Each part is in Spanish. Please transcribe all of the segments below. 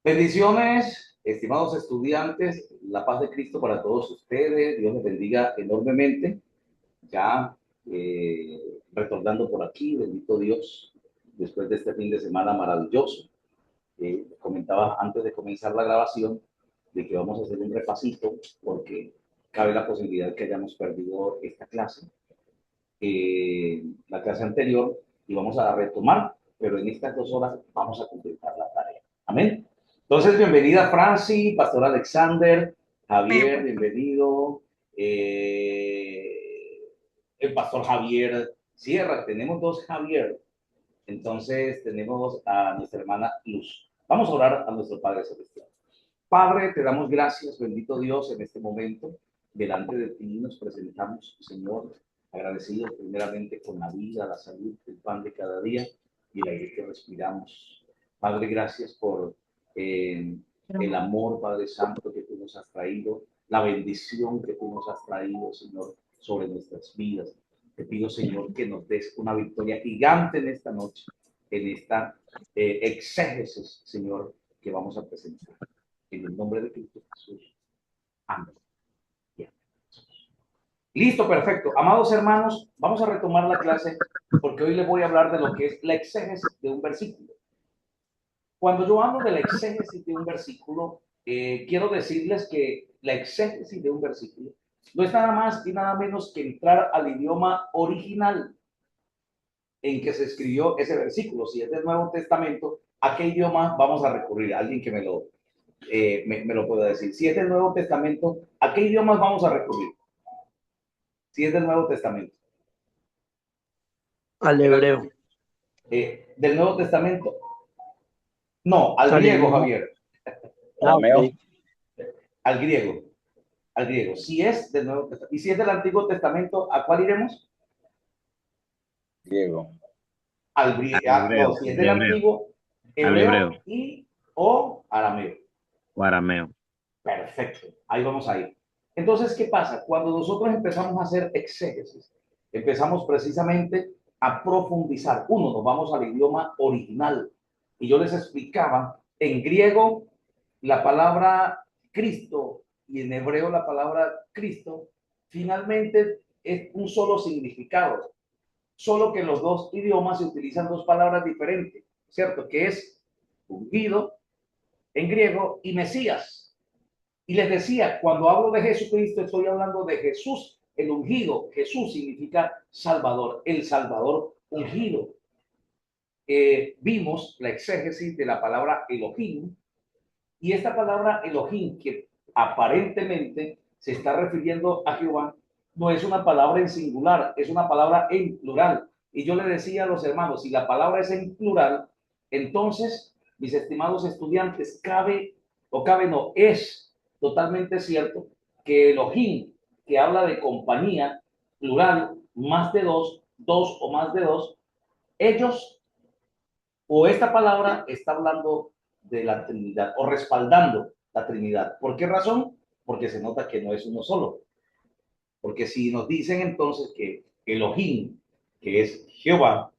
Bendiciones, estimados estudiantes, la paz de Cristo para todos ustedes. Dios les bendiga enormemente. Ya retornando por aquí, bendito Dios, después de este fin de semana maravilloso. Comentaba antes de comenzar la grabación de que vamos a hacer un repasito porque cabe la posibilidad que hayamos perdido esta clase, la clase anterior, y vamos a retomar, pero en estas 2 horas vamos a completar la tarea. Amén. Entonces, bienvenida Franci, Pastor Alexander, Javier, bienvenido. El Pastor Javier Sierra, tenemos 2 Javier. Entonces, tenemos a nuestra hermana Luz. Vamos a orar a nuestro Padre Celestial. Padre, te damos gracias, bendito Dios, en este momento. Delante de ti nos presentamos, Señor, agradecidos primeramente con la vida, la salud, el pan de cada día y el aire que respiramos. Padre, gracias por el amor, Padre Santo, que tú nos has traído, la bendición que tú nos has traído, Señor, sobre nuestras vidas. Te pido, Señor, que nos des una victoria gigante en esta noche, en esta exégesis, Señor, que vamos a presentar. En el nombre de Cristo Jesús. Amén. Bien. Listo, perfecto. Amados hermanos, vamos a retomar la clase porque hoy les voy a hablar de lo que es la exégesis de un versículo. Cuando yo hablo de la exégesis de un versículo, quiero decirles que la exégesis de un versículo no es nada más y nada menos que entrar al idioma original en que se escribió ese versículo. Si es del Nuevo Testamento, ¿a qué idioma vamos a recurrir? Alguien que me lo pueda decir. Si es del Nuevo Testamento, ¿a qué idiomas vamos a recurrir? Si es del Nuevo Testamento. Al hebreo, Del Nuevo Testamento. No, al al griego, idioma. Javier. Ok. Arameo, Al griego. Al griego. Si es del Nuevo Testamento. Y si es del Antiguo Testamento, ¿a cuál iremos? griego, Al Al griego. hebreo, No, si es al del hebreo, Antiguo, al hebreo hebreo y o arameo. o arameo. Perfecto, ahí vamos a ir. Entonces, ¿qué pasa? Cuando nosotros empezamos a hacer exégesis, empezamos precisamente a profundizar. Uno, nos vamos al idioma original. Y yo les explicaba, en griego, la palabra Cristo y en hebreo la palabra Cristo, finalmente es un solo significado, solo que en los dos idiomas se utilizan dos palabras diferentes, ¿cierto? Que es ungido en griego y Mesías. Y les decía, cuando hablo de Jesucristo, estoy hablando de Jesús, el ungido. Jesús significa Salvador, el Salvador ungido. Vimos la exégesis de la palabra Elohim, y esta palabra Elohim, que aparentemente se está refiriendo a Jehová, no es una palabra en singular, es una palabra en plural. Y yo le decía a los hermanos, si la palabra es en plural, entonces, mis estimados estudiantes, es totalmente cierto que Elohim, que habla de compañía, plural, más de dos, dos o más de dos, ellos o esta palabra está hablando de la Trinidad o respaldando la Trinidad. ¿Por qué razón? Porque se nota que no es uno solo. Porque si nos dicen entonces que Elohim, que es Jehová,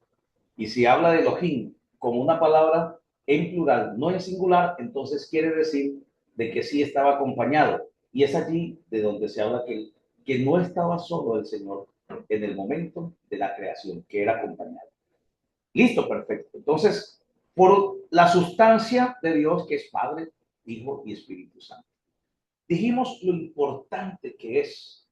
y si habla de Elohim como una palabra en plural, no en singular, entonces quiere decir de que sí estaba acompañado. Y es allí de donde se habla que no estaba solo el Señor en el momento de la creación, que era acompañado. Listo, perfecto. Entonces, por la sustancia de Dios, que es Padre, Hijo y Espíritu Santo. Dijimos lo importante que es,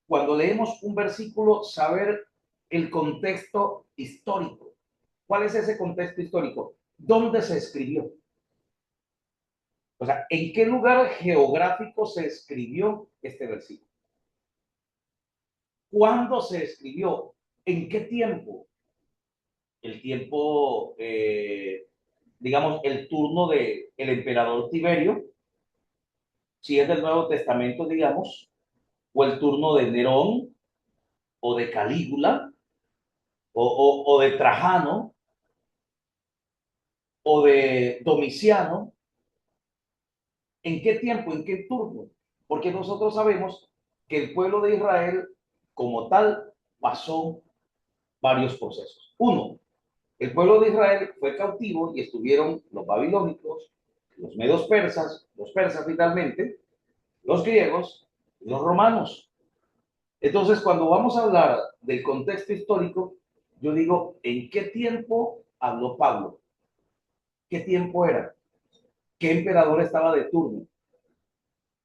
cuando leemos un versículo, saber el contexto histórico. ¿Cuál es ese contexto histórico? ¿Dónde se escribió? O sea, ¿en qué lugar geográfico se escribió este versículo? ¿Cuándo se escribió? ¿En qué tiempo? El tiempo, digamos, el turno del emperador Tiberio, si es del Nuevo Testamento, digamos, o el turno de Nerón, o de Calígula, o de Trajano, o de Domiciano. ¿En qué tiempo? ¿En qué turno? Porque nosotros sabemos que el pueblo de Israel, como tal, pasó varios procesos. Uno, el pueblo de Israel fue cautivo y estuvieron los babilónicos, los medos persas, los persas finalmente, los griegos y los romanos. Entonces, cuando vamos a hablar del contexto histórico, yo digo, ¿en qué tiempo habló Pablo? ¿Qué tiempo era? ¿Qué emperador estaba de turno?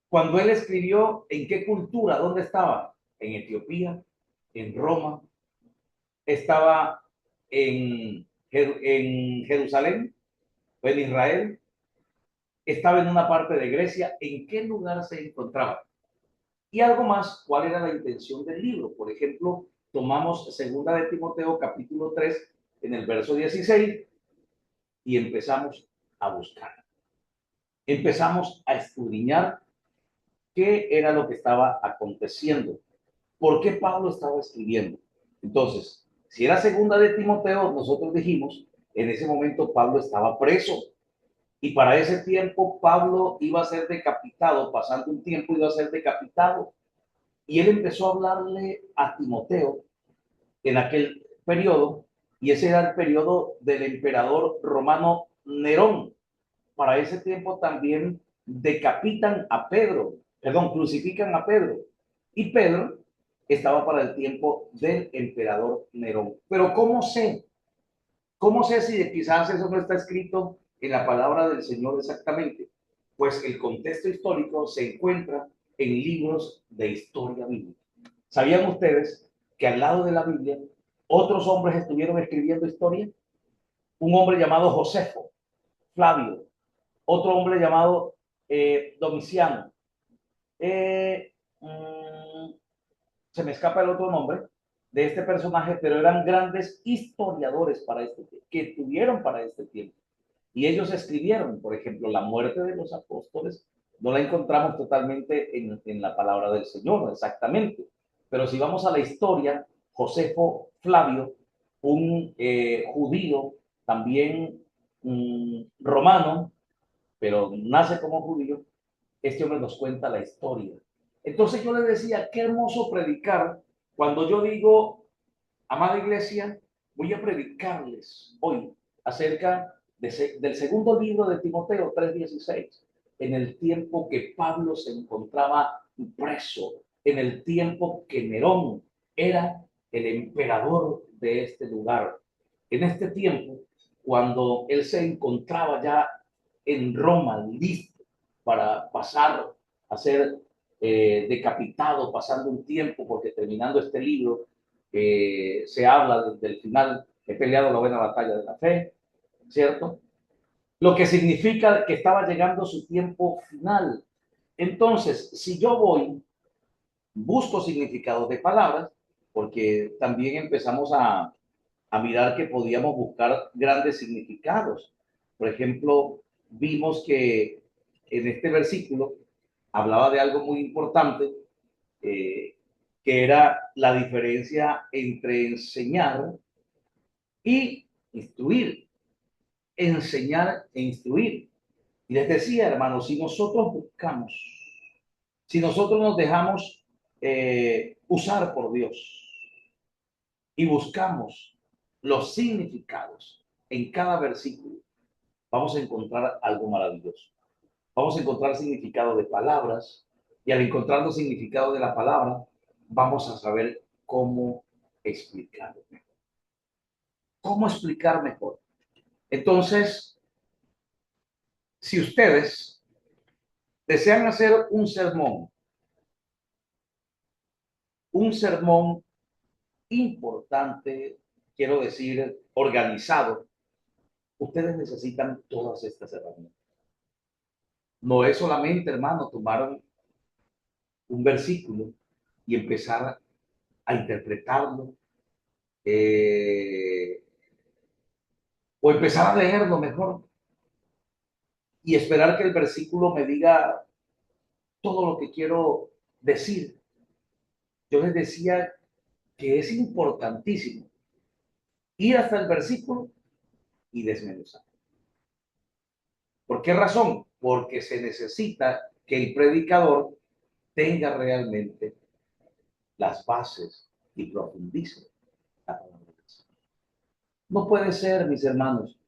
Cuando él escribió, ¿en qué cultura? ¿Dónde estaba? En Etiopía, en Roma, estaba en Jerusalén, o en Israel, estaba en una parte de Grecia. ¿En qué lugar se encontraba? Y algo más, ¿cuál era la intención del libro? Por ejemplo, tomamos segunda de Timoteo capítulo 3 en el verso 16 y empezamos a buscar. Empezamos a escudriñar qué era lo que estaba aconteciendo, por qué Pablo estaba escribiendo. Entonces, si era segunda de Timoteo, nosotros dijimos, en ese momento Pablo estaba preso y para ese tiempo Pablo iba a ser decapitado, pasando un tiempo iba a ser decapitado. Y él empezó a hablarle a Timoteo en aquel periodo, y ese era el periodo del emperador romano Nerón. Para ese tiempo también decapitan a Pedro, perdón, crucifican a Pedro. Y Pedro estaba para el tiempo del emperador Nerón. Pero ¿cómo sé? ¿Cómo sé si quizás eso no está escrito en la palabra del Señor exactamente? Pues el contexto histórico se encuentra en libros de historia bíblica. ¿Sabían ustedes que al lado de la Biblia otros hombres estuvieron escribiendo historia? Un hombre llamado Josefo, Flavio, otro hombre llamado Domiciano. Eh, mmm, Se me escapa el otro nombre de este personaje, pero eran grandes historiadores para este tiempo, que tuvieron para este tiempo. Y ellos escribieron, por ejemplo, la muerte de los apóstoles, no la encontramos totalmente en la palabra del Señor, exactamente. Pero si vamos a la historia, Josefo Flavio, un judío, también romano, pero nace como judío, este hombre nos cuenta la historia. Entonces yo le decía, qué hermoso predicar cuando yo digo, amada iglesia, voy a predicarles hoy acerca del segundo libro de Timoteo 3:16, en el tiempo que Pablo se encontraba preso, en el tiempo que Nerón era el emperador de este lugar. En este tiempo, cuando él se encontraba ya en Roma, listo para pasar a ser decapitado, pasando un tiempo, porque terminando este libro, se habla desde el final, he peleado la buena batalla de la fe, ¿cierto? Lo que significa que estaba llegando su tiempo final. Entonces, si yo voy, busco significados de palabras, porque también empezamos a mirar que podíamos buscar grandes significados. Por ejemplo, vimos que en este versículo hablaba de algo muy importante, eh, que era la diferencia entre enseñar y instruir. Enseñar e instruir. Y les decía, hermanos, si nosotros buscamos, si nosotros nos dejamos usar por Dios y buscamos los significados en cada versículo, vamos a encontrar algo maravilloso. Vamos a encontrar significado de palabras y al encontrar los significados de la palabra, vamos a saber cómo explicarlo mejor. ¿Cómo explicar mejor? Entonces, si ustedes desean hacer un sermón importante, quiero decir, organizado, ustedes necesitan todas estas herramientas. No es solamente, hermano, tomar un versículo y empezar a interpretarlo, o empezar a leerlo mejor y esperar que el versículo me diga todo lo que quiero decir. Yo les decía que es importantísimo ir hasta el versículo y desmenuzar. ¿Por qué razón? Porque se necesita que el predicador tenga realmente las bases y profundice la palabra. No puede ser, mis hermanos,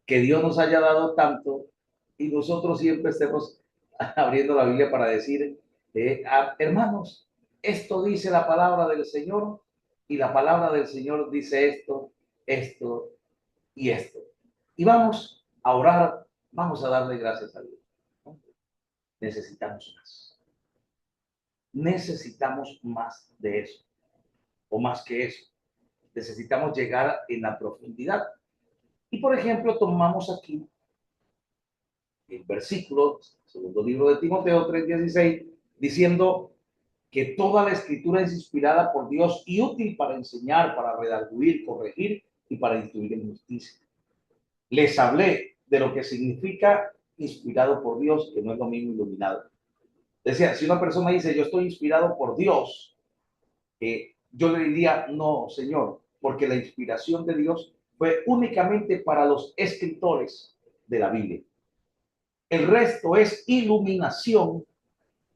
que Dios nos haya dado tanto y nosotros siempre estemos abriendo la Biblia para decir, hermanos, esto dice la palabra del Señor y la palabra del Señor dice esto, esto y esto. Y vamos a orar, vamos a darle gracias a Dios. ¿No? Necesitamos más. Necesitamos más de eso, o más que eso. Necesitamos llegar en la profundidad. Y por ejemplo, tomamos aquí el versículo, segundo libro de Timoteo 3:16, diciendo que toda la escritura es inspirada por Dios y útil para enseñar, para redarguir, corregir y para instruir en justicia. Les hablé de lo que significa inspirado por Dios, que no es lo mismo iluminado. Decía, si una persona dice, yo estoy inspirado por Dios, yo le diría, no, Señor, porque la inspiración de Dios fue únicamente para los escritores de la Biblia. El resto es iluminación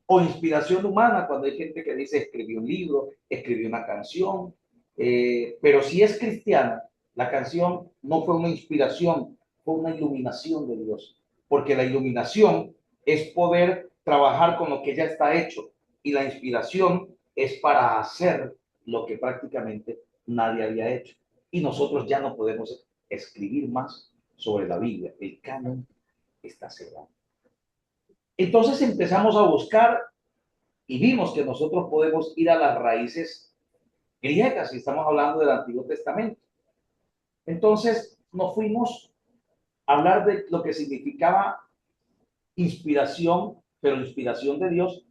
o inspiración humana, cuando hay gente que dice escribió un libro, escribió una canción, pero si es cristiana, la canción no fue una inspiración, fue una iluminación de Dios, porque la iluminación es poder trabajar con lo que ya está hecho y la inspiración es para hacer lo que prácticamente nadie había hecho. Y nosotros ya no podemos escribir más sobre la Biblia, el canon está cerrado. Entonces empezamos a buscar y vimos que nosotros podemos ir a las raíces griegas si estamos hablando del Antiguo Testamento. Entonces nos fuimos a hablar de lo que significaba inspiración, pero inspiración de Dios,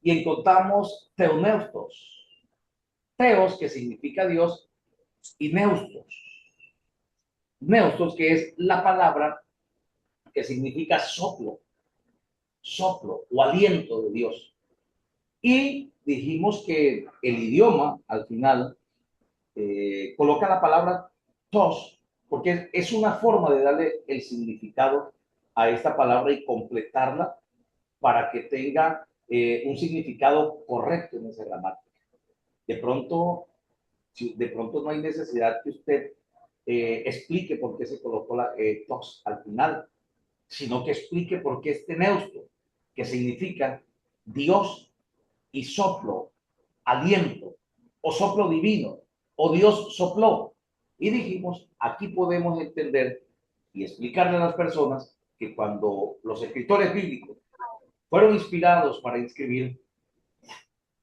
y encontramos teoneustos. Teos, que significa Dios, y neustos. Neustos, que es la palabra que significa soplo, soplo o aliento de Dios. Y dijimos que el idioma, al final, coloca la palabra tos, porque es una forma de darle el significado a esta palabra y completarla para que tenga un significado correcto en esa gramática. De pronto, de pronto no hay necesidad que usted explique por qué se colocó la tos al final, sino que explique por qué este neutro, que significa Dios y soplo, aliento, o soplo divino, o Dios sopló. Y dijimos, aquí podemos entender y explicarle a las personas que cuando los escritores bíblicos fueron inspirados para escribir,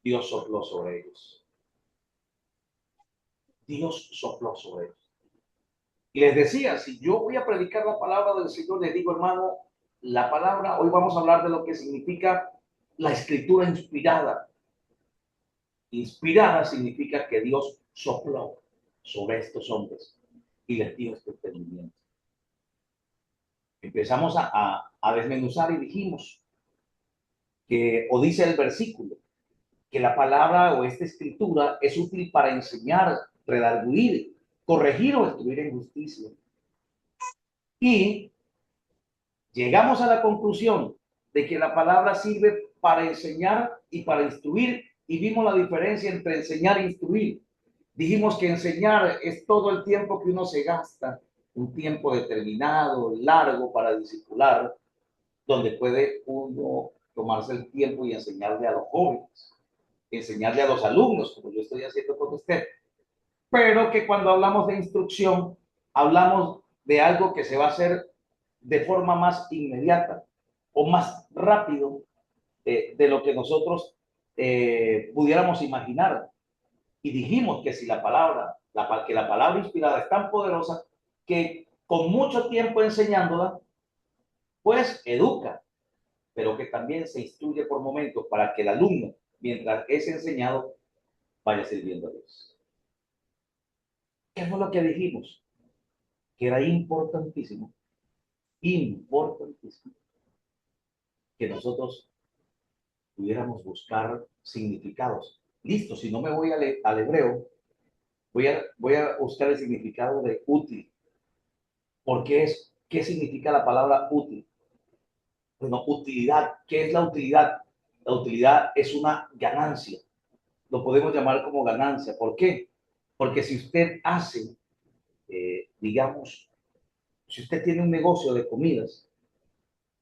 Dios sopló sobre ellos. Dios sopló sobre ellos. Y les decía, si yo voy a predicar la palabra del Señor, les digo, hermano, la palabra, hoy vamos a hablar de lo que significa la escritura inspirada. Inspirada significa que Dios sopló sobre estos hombres y les dio este entendimiento. Empezamos a desmenuzar y dijimos que, o dice el versículo, que la palabra o esta escritura es útil para enseñar, redarguir, corregir o instruir en justicia. Y llegamos a la conclusión de que la palabra sirve para enseñar y para instruir, y vimos la diferencia entre enseñar e instruir. Dijimos que enseñar es todo el tiempo que uno se gasta, un tiempo determinado, largo para discipular, donde puede uno tomarse el tiempo y enseñarle a los jóvenes, enseñarle a los alumnos, como yo estoy haciendo con usted. Pero que cuando hablamos de instrucción, hablamos de algo que se va a hacer de forma más inmediata o más rápido de lo que nosotros pudiéramos imaginar. Y dijimos que si la palabra, que la palabra inspirada es tan poderosa que con mucho tiempo enseñándola, pues educa, pero que también se instruye por momentos para que el alumno, mientras es enseñado, vaya sirviendo a Dios. ¿Qué fue lo que dijimos? Que era importantísimo, importantísimo, que nosotros pudiéramos buscar significados. Listo, si no me voy al hebreo, voy a buscar el significado de útil. ¿Qué significa la palabra útil? Bueno, utilidad. ¿Qué es la utilidad? La utilidad es una ganancia. Lo podemos llamar como ganancia. ¿Por qué? Porque si usted hace, digamos, si usted tiene un negocio de comidas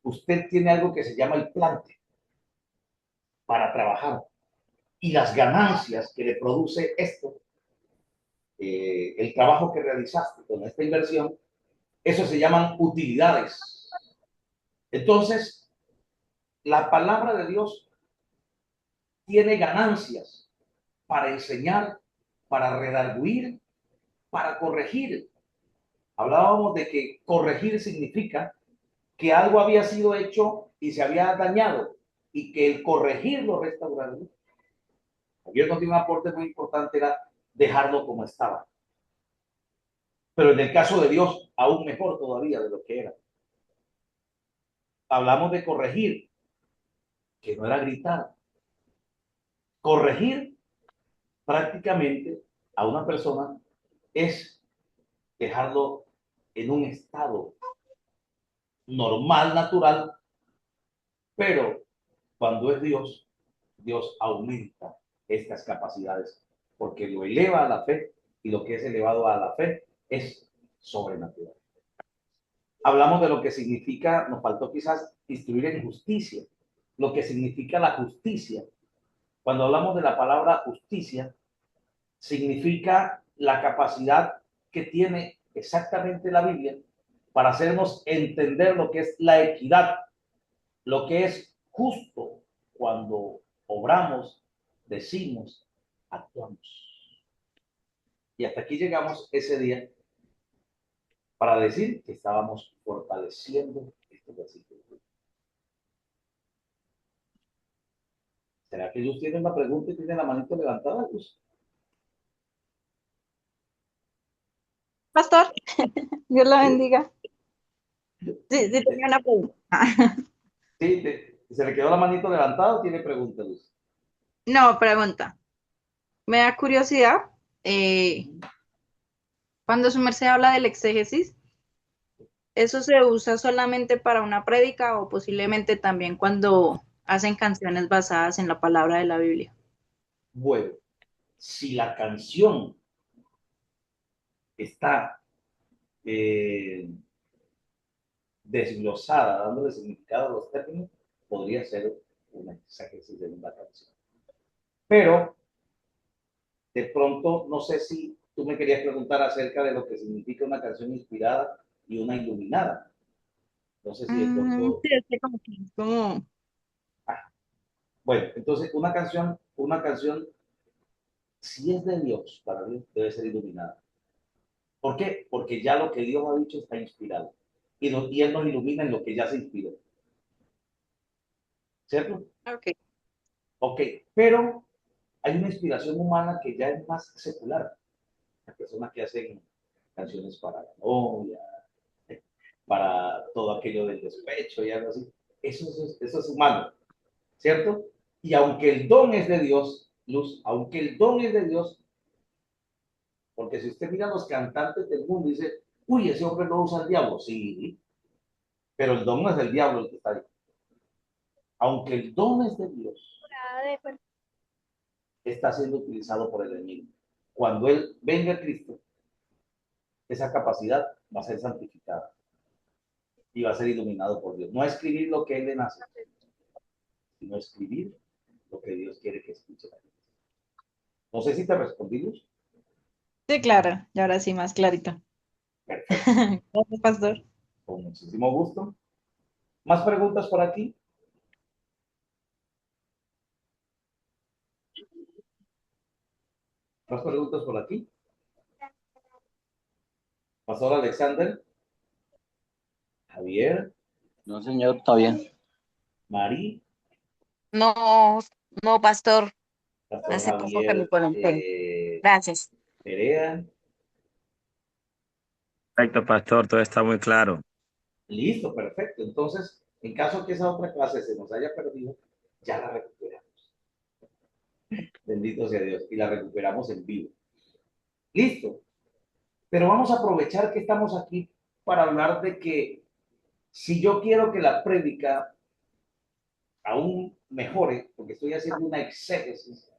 usted tiene algo que se llama el plante para trabajar. Y las ganancias que le produce esto, el trabajo que realizaste con esta inversión, eso se llaman utilidades. Entonces, la palabra de Dios tiene ganancias para enseñar, para redarguir, para corregir. Hablábamos de que corregir significa que algo había sido hecho y se había dañado y que el corregirlo, restaurarlo. Ayer nos dio un aporte muy importante, era dejarlo como estaba. Pero en el caso de Dios, aún mejor todavía de lo que era. Hablamos de corregir, que no era gritar. Corregir prácticamente a una persona es dejarlo en un estado normal, natural, pero cuando es Dios, Dios aumenta estas capacidades porque lo eleva a la fe y lo que es elevado a la fe es sobrenatural. Hablamos de lo que significa, nos faltó quizás instruir en justicia, lo que significa la justicia. Cuando hablamos de la palabra justicia, significa la capacidad que tiene exactamente la Biblia para hacernos entender lo que es la equidad, lo que es justo cuando obramos, decimos, actuamos. Y hasta aquí llegamos ese día para decir que estábamos fortaleciendo este versículo. ¿Será que Luz tiene una pregunta y tiene la manito levantada, Luz? Pastor, Dios lo Sí. bendiga. Sí, tenía una pregunta. Sí, ¿se le quedó la manito levantada o tiene pregunta, Luz? No, pregunta. Me da curiosidad. eh, Cuando su merced habla del exégesis, ¿eso se usa solamente para una prédica o posiblemente también cuando hacen canciones basadas en la palabra de la Biblia? Bueno, si la canción está desglosada, dándole significado a los términos, podría ser un exégesis de una canción. Pero, de pronto, no sé si tú me querías preguntar acerca de lo que significa una canción inspirada y una iluminada. No sé si de pronto... Sí, es que como. Bueno, entonces una canción, si es de Dios, para Dios, debe ser iluminada. ¿Por qué? Porque ya lo que Dios ha dicho está inspirado. Y Él nos ilumina en lo que ya se inspiró. ¿Cierto? Ok. Ok, pero hay una inspiración humana que ya es más secular. Las personas que hacen canciones para la novia, para todo aquello del despecho y algo así. Eso es humano, ¿cierto? Y aunque el don es de Dios, Luz, aunque el don es de Dios, porque si usted mira a los cantantes del mundo y dice, uy, ese hombre no usa el diablo, sí, pero el don no es del diablo el que está ahí. Aunque el don es de Dios, está siendo utilizado por el enemigo. Cuando él venga a Cristo, esa capacidad va a ser santificada y va a ser iluminado por Dios. No a escribir lo que él le nace, sino a escribir lo que Dios quiere que escuche la gente. No sé si te respondí, Luz. Sí, claro. Y ahora sí, más clarito. Perfecto. Gracias, pastor. Con muchísimo gusto. ¿Más preguntas por aquí? ¿Más preguntas por aquí? Pastor Alexander, Javier, No, señor, está bien. Mari, No, no, pastor. Pastor Hace poco que me Javier, conecté. Gracias. Perea. Perfecto, pastor, todo está muy claro. Listo, perfecto. Entonces, en caso que esa otra clase se nos haya perdido, ya la recuperamos. Bendito sea Dios. Y la recuperamos en vivo. Listo. Pero vamos a aprovechar que estamos aquí para hablar de que si yo quiero que la prédica aún mejore, porque estoy haciendo una exégesis,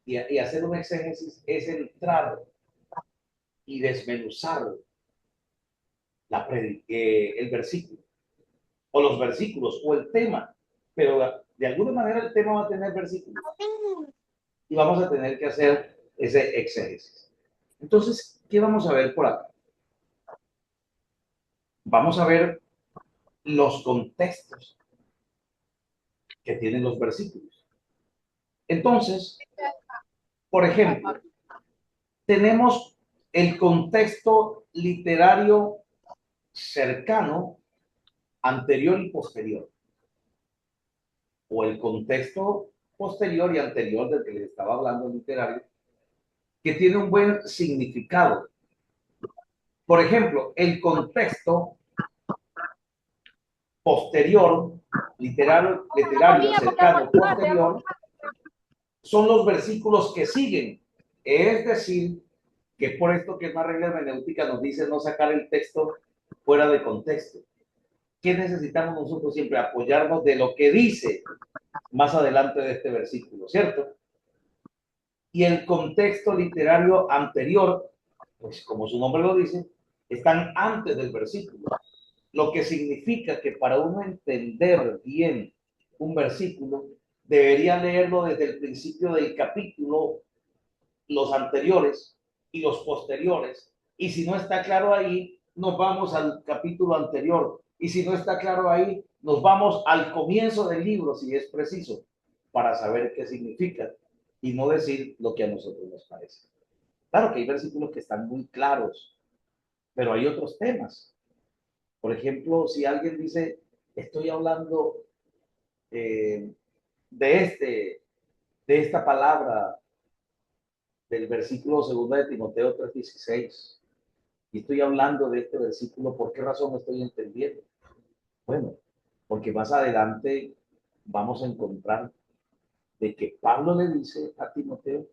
y hacer una exégesis es entrar y desmenuzar el versículo. o los versículos, o el tema, pero de alguna manera el tema va a tener versículos y vamos a tener que hacer ese exégesis. Entonces, ¿qué vamos a ver por acá? Vamos a ver los contextos que tienen los versículos. Entonces, por ejemplo, tenemos el contexto literario cercano, anterior y posterior, o el contexto posterior y anterior del que les estaba hablando literario, que tiene un buen significado. Por ejemplo, el contexto posterior, literario cercano, posterior, son los versículos que siguen. Es decir, que por esto que es una regla hermenéutica nos dice no sacar el texto fuera de contexto. ¿Qué necesitamos nosotros siempre? Apoyarnos de lo que dice más adelante de este versículo, ¿cierto? Y el contexto literario anterior, pues como su nombre lo dice, están antes del versículo. Lo que significa que para uno entender bien un versículo, debería leerlo desde el principio del capítulo, los anteriores y los posteriores. Y si no está claro ahí, nos vamos al capítulo anterior. Y si no está claro ahí, nos vamos al comienzo del libro, si es preciso, para saber qué significa y no decir lo que a nosotros nos parece. Claro que hay versículos que están muy claros, pero hay otros temas. Por ejemplo, si alguien dice, estoy hablando de esta palabra del versículo 2 de Timoteo 3:16, y estoy hablando de este versículo, ¿por qué razón estoy entendiendo? Bueno, porque más adelante vamos a encontrar de que Pablo le dice a Timoteo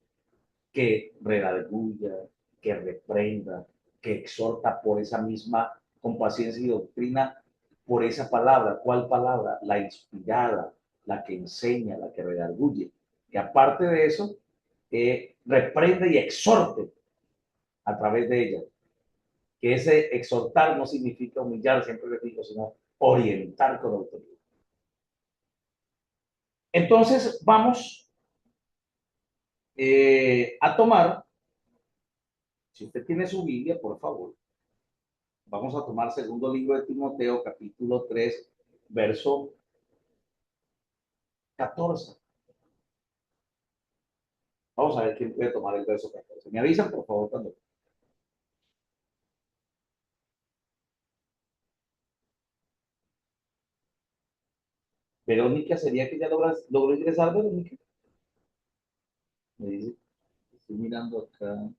que redarguya, que reprenda, que exhorta por esa misma con paciencia y doctrina, por esa palabra. ¿Cuál palabra? La inspirada, la que enseña, la que redarguye. Que aparte de eso, reprende y exhorte a través de ella. Que ese exhortar no significa humillar, siempre repito, sino orientar con autoridad. Entonces vamos a tomar, si usted tiene su Biblia, por favor, vamos a tomar segundo libro de Timoteo, capítulo 3, verso 14. Vamos a ver quién puede tomar el verso 14. Me avisan, por favor, cuando. Verónica, ¿sería que ya logró ingresar, Verónica? Me dice, estoy mirando acá.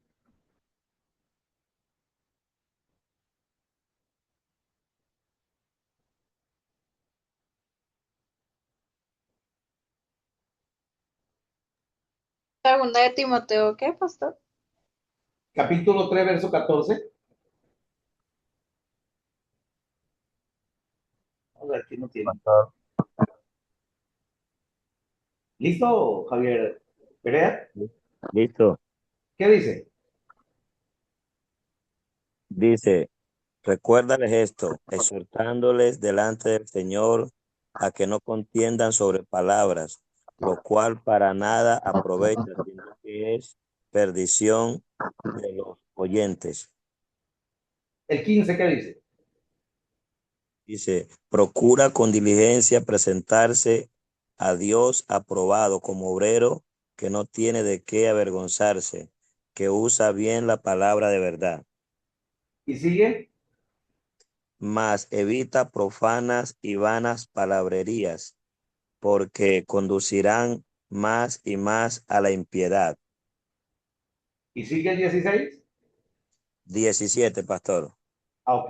Segunda de Timoteo, ¿qué, pastor? Capítulo 3, verso 14. Vamos a ver quién no tiene. ¿Listo, Javier Perea? Listo. ¿Qué dice? Dice, recuérdales esto, exhortándoles delante del Señor a que no contiendan sobre palabras, lo cual para nada aprovecha, sino que es perdición de los oyentes. El 15, ¿qué dice? Dice, procura con diligencia presentarse a Dios aprobado como obrero que no tiene de qué avergonzarse, que usa bien la palabra de verdad. ¿Y sigue? Mas evita profanas y vanas palabrerías, porque conducirán más y más a la impiedad. ¿Y sigue el 16? 17, pastor. Ah, ok.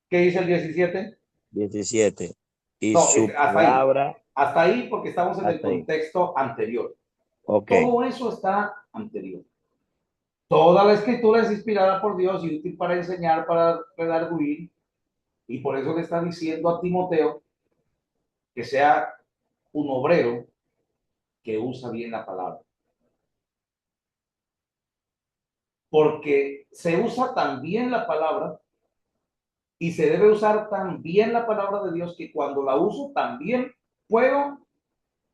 ¿Qué dice el 17? 17. Y No, su hasta ahí. palabra, Hasta ahí porque estamos en el hasta ahí. contexto anterior. Ok. Todo eso está anterior. Toda la escritura es inspirada por Dios y útil para enseñar, para redarguir. Y por eso le está diciendo a Timoteo que sea un obrero que usa bien la palabra. Porque se usa tan bien la palabra Y se debe usar también la palabra de Dios, que cuando la uso también puedo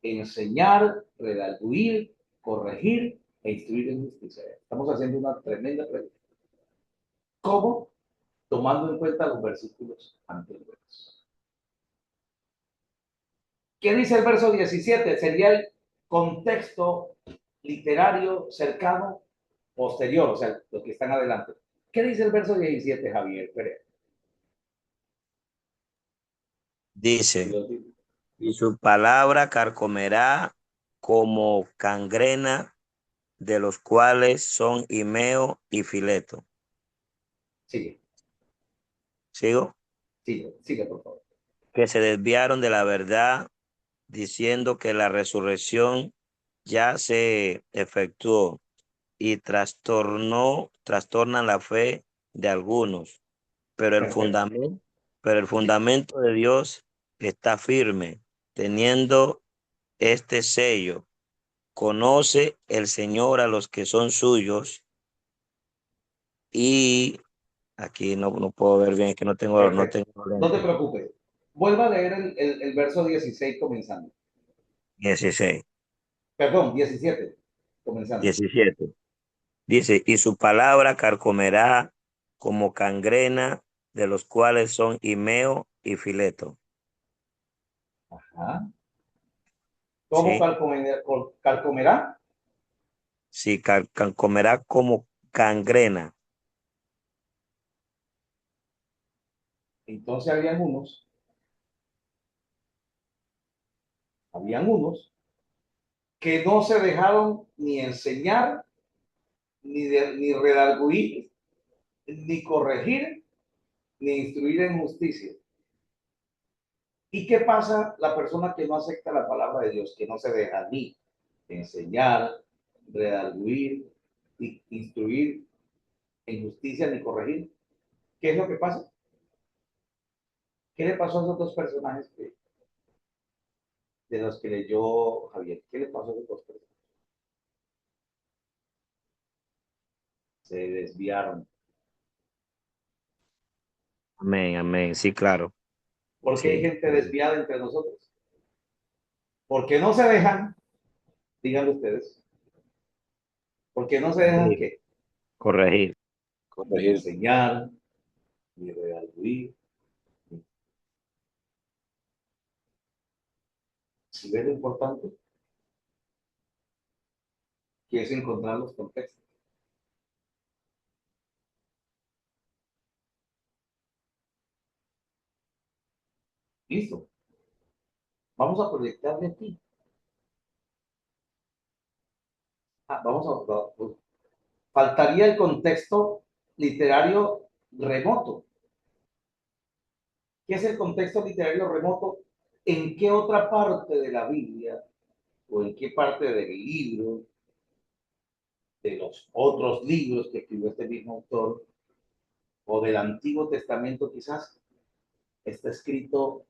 enseñar, redarguir, corregir e instruir en justicia. Estamos haciendo una tremenda pregunta. ¿Cómo? Tomando en cuenta los versículos anteriores. ¿Qué dice el verso 17? Sería el contexto literario cercano, posterior, o sea, los que están adelante. ¿Qué dice el verso 17, Javier Pérez? Dice, y su palabra carcomerá como cangrena, de los cuales son Himeo y Fileto. Sigue, ¿Sigo? sigue, por favor. Que se desviaron de la verdad, diciendo que la resurrección ya se efectuó y trastornan la fe de algunos, pero Perfecto. pero el fundamento de Dios está firme, teniendo este sello: conoce el Señor a los que son suyos. Y aquí no puedo ver bien, es que no tengo Perfecto. No te lente. preocupes. Vuelva a leer el verso 16 comenzando. 16, Perdón, 17 comenzando. 17. Dice, y su palabra carcomerá como cangrena, de los cuales son Himeo y Fileto. Ajá. ¿Cómo ¿Sí? calcomerá? Sí, carcomerá como cangrena. Entonces habían unos que no se dejaron ni enseñar, ni redarguir, ni corregir, ni instruir en justicia. ¿Y qué pasa la persona que no acepta la palabra de Dios, que no se deja ni enseñar, redarguir, ni instruir en justicia, ni corregir? ¿Qué es lo que pasa? ¿Qué le pasó a esos dos personajes de los que leyó Javier? ¿Qué le pasó a esos dos personajes? Se desviaron. Amén, amén. Sí, claro. ¿Por qué hay Sí. gente desviada entre nosotros? Porque no se dejan, díganlo ustedes, porque no se dejan Corregir, que corregir. enseñar, ni redarguir. Si ves lo importante, que es encontrar los contextos. Listo. Vamos a proyectar de aquí. Pues, faltaría el contexto literario remoto. ¿Qué es el contexto literario remoto? ¿En qué otra parte de la Biblia o en qué parte del libro, de los otros libros que escribió este mismo autor, o del Antiguo Testamento quizás, está escrito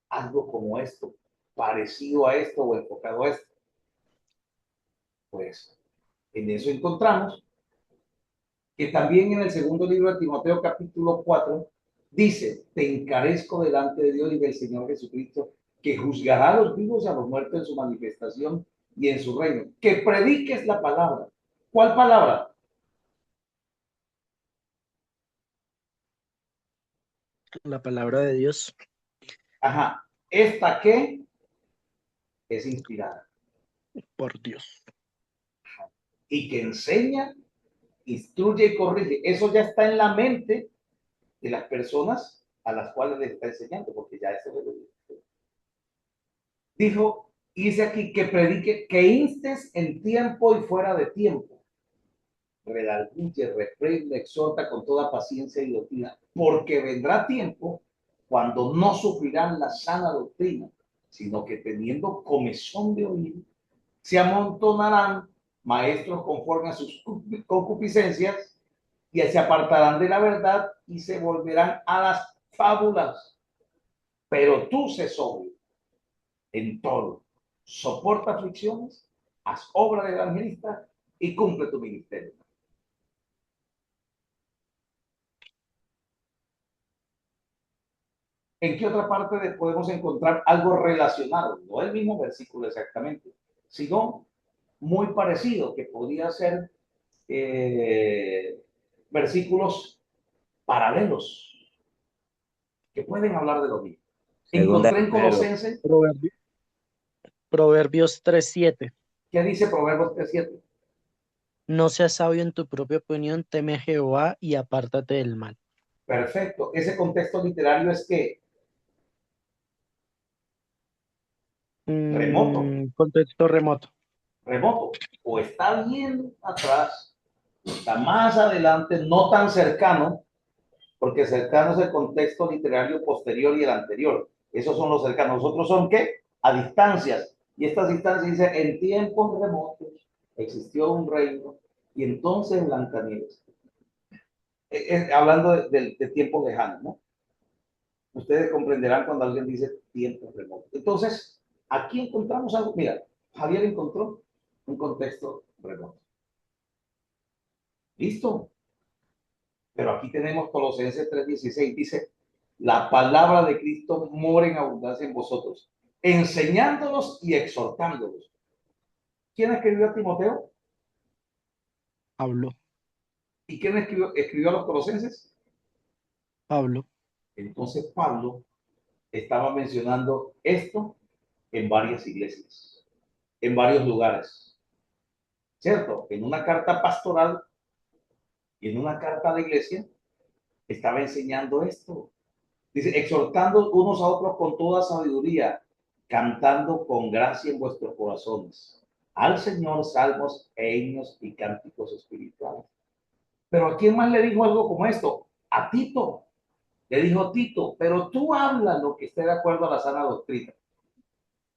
algo como esto, parecido a esto o enfocado a esto? Pues en eso encontramos que también en el segundo libro de Timoteo, capítulo 4, dice: te encarezco delante de Dios y del Señor Jesucristo, que juzgará a los vivos y a los muertos en su manifestación y en su reino, que prediques la palabra. ¿Cuál palabra? La palabra de Dios. Ajá, esta que es inspirada Por Dios. y que enseña, instruye y corrige. Eso ya está en la mente de las personas a las cuales les está enseñando, porque ya eso lo dijo. Dice aquí que predique, que instes en tiempo y fuera de tiempo, redarguye, reprende, exhorta con toda paciencia y doctrina, porque vendrá tiempo cuando no sufrirán la sana doctrina, sino que teniendo comezón de oír, se amontonarán maestros conforme a sus concupiscencias y se apartarán de la verdad y se volverán a las fábulas. Pero tú sé sobrio en todo, soporta aflicciones, haz obra de evangelista y cumple tu ministerio. ¿En qué otra parte podemos encontrar algo relacionado? No el mismo versículo exactamente, sino muy parecido, que podría ser versículos paralelos que pueden hablar de lo mismo. Segunda Encontré de en Pedro. Colosenses, Proverbios 3:7. ¿qué dice Proverbios 3:7? No seas sabio en tu propia opinión, teme a Jehová y apártate del mal. Perfecto. Ese contexto literario es que remoto, Contexto remoto. remoto, o está bien atrás, está más adelante, no tan cercano, porque cercano es el contexto literario posterior y el anterior. Esos son los cercanos. Nosotros son, ¿qué? A distancias. Y estas distancias dice, en tiempos remotos existió un reino y entonces Blancanieves. Hablando de tiempos lejanos, ¿no? Ustedes comprenderán cuando alguien dice tiempos remotos. Entonces, aquí encontramos algo. Mira, Javier encontró un contexto remoto. ¿Listo? Pero aquí tenemos Colosenses 3:16, dice, la palabra de Cristo mora en abundancia en vosotros, enseñándolos y exhortándolos. ¿Quién escribió a Timoteo? Pablo. ¿Y quién escribió a los Colosenses? Pablo. Entonces Pablo estaba mencionando esto en varias iglesias, en varios lugares, ¿cierto? En una carta pastoral y en una carta de iglesia estaba enseñando esto. Dice, exhortando unos a otros con toda sabiduría, cantando con gracia en vuestros corazones, al Señor salmos e himnos y cánticos espirituales. Pero ¿a quién más le dijo algo como esto? A Tito. Le dijo Tito, pero tú habla lo que esté de acuerdo a la sana doctrina.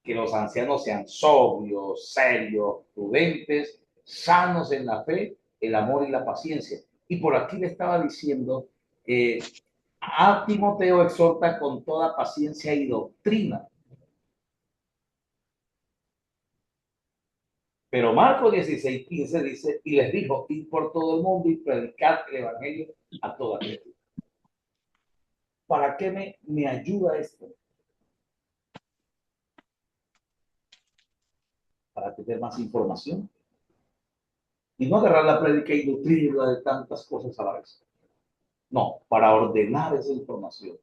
Que los ancianos sean sobrios, serios, prudentes, sanos en la fe, el amor y la paciencia. Y por aquí le estaba diciendo, a Timoteo exhorta con toda paciencia y doctrina. Pero Marcos 16:15 dice, y les dijo, id por todo el mundo y predicad el evangelio a toda criatura. ¿Para qué me ayuda esto? Para tener más información. Y no agarrar la prédica y nutrirla de tantas cosas a la vez. No, para ordenar esa información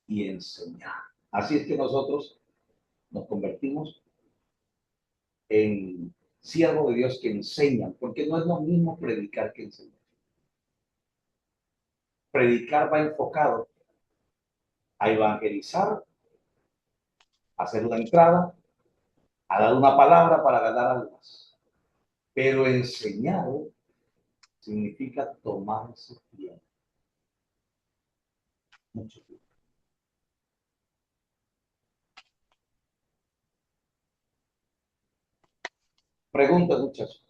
y enseñar. Así es que nosotros nos convertimos en siervos de Dios que enseñan, porque no es lo mismo predicar que enseñar. Predicar va enfocado a evangelizar, a hacer una entrada, a dar una palabra para ganar almas. Pero enseñar significa tomarse tiempo. Mucho tiempo. Preguntas, muchachos.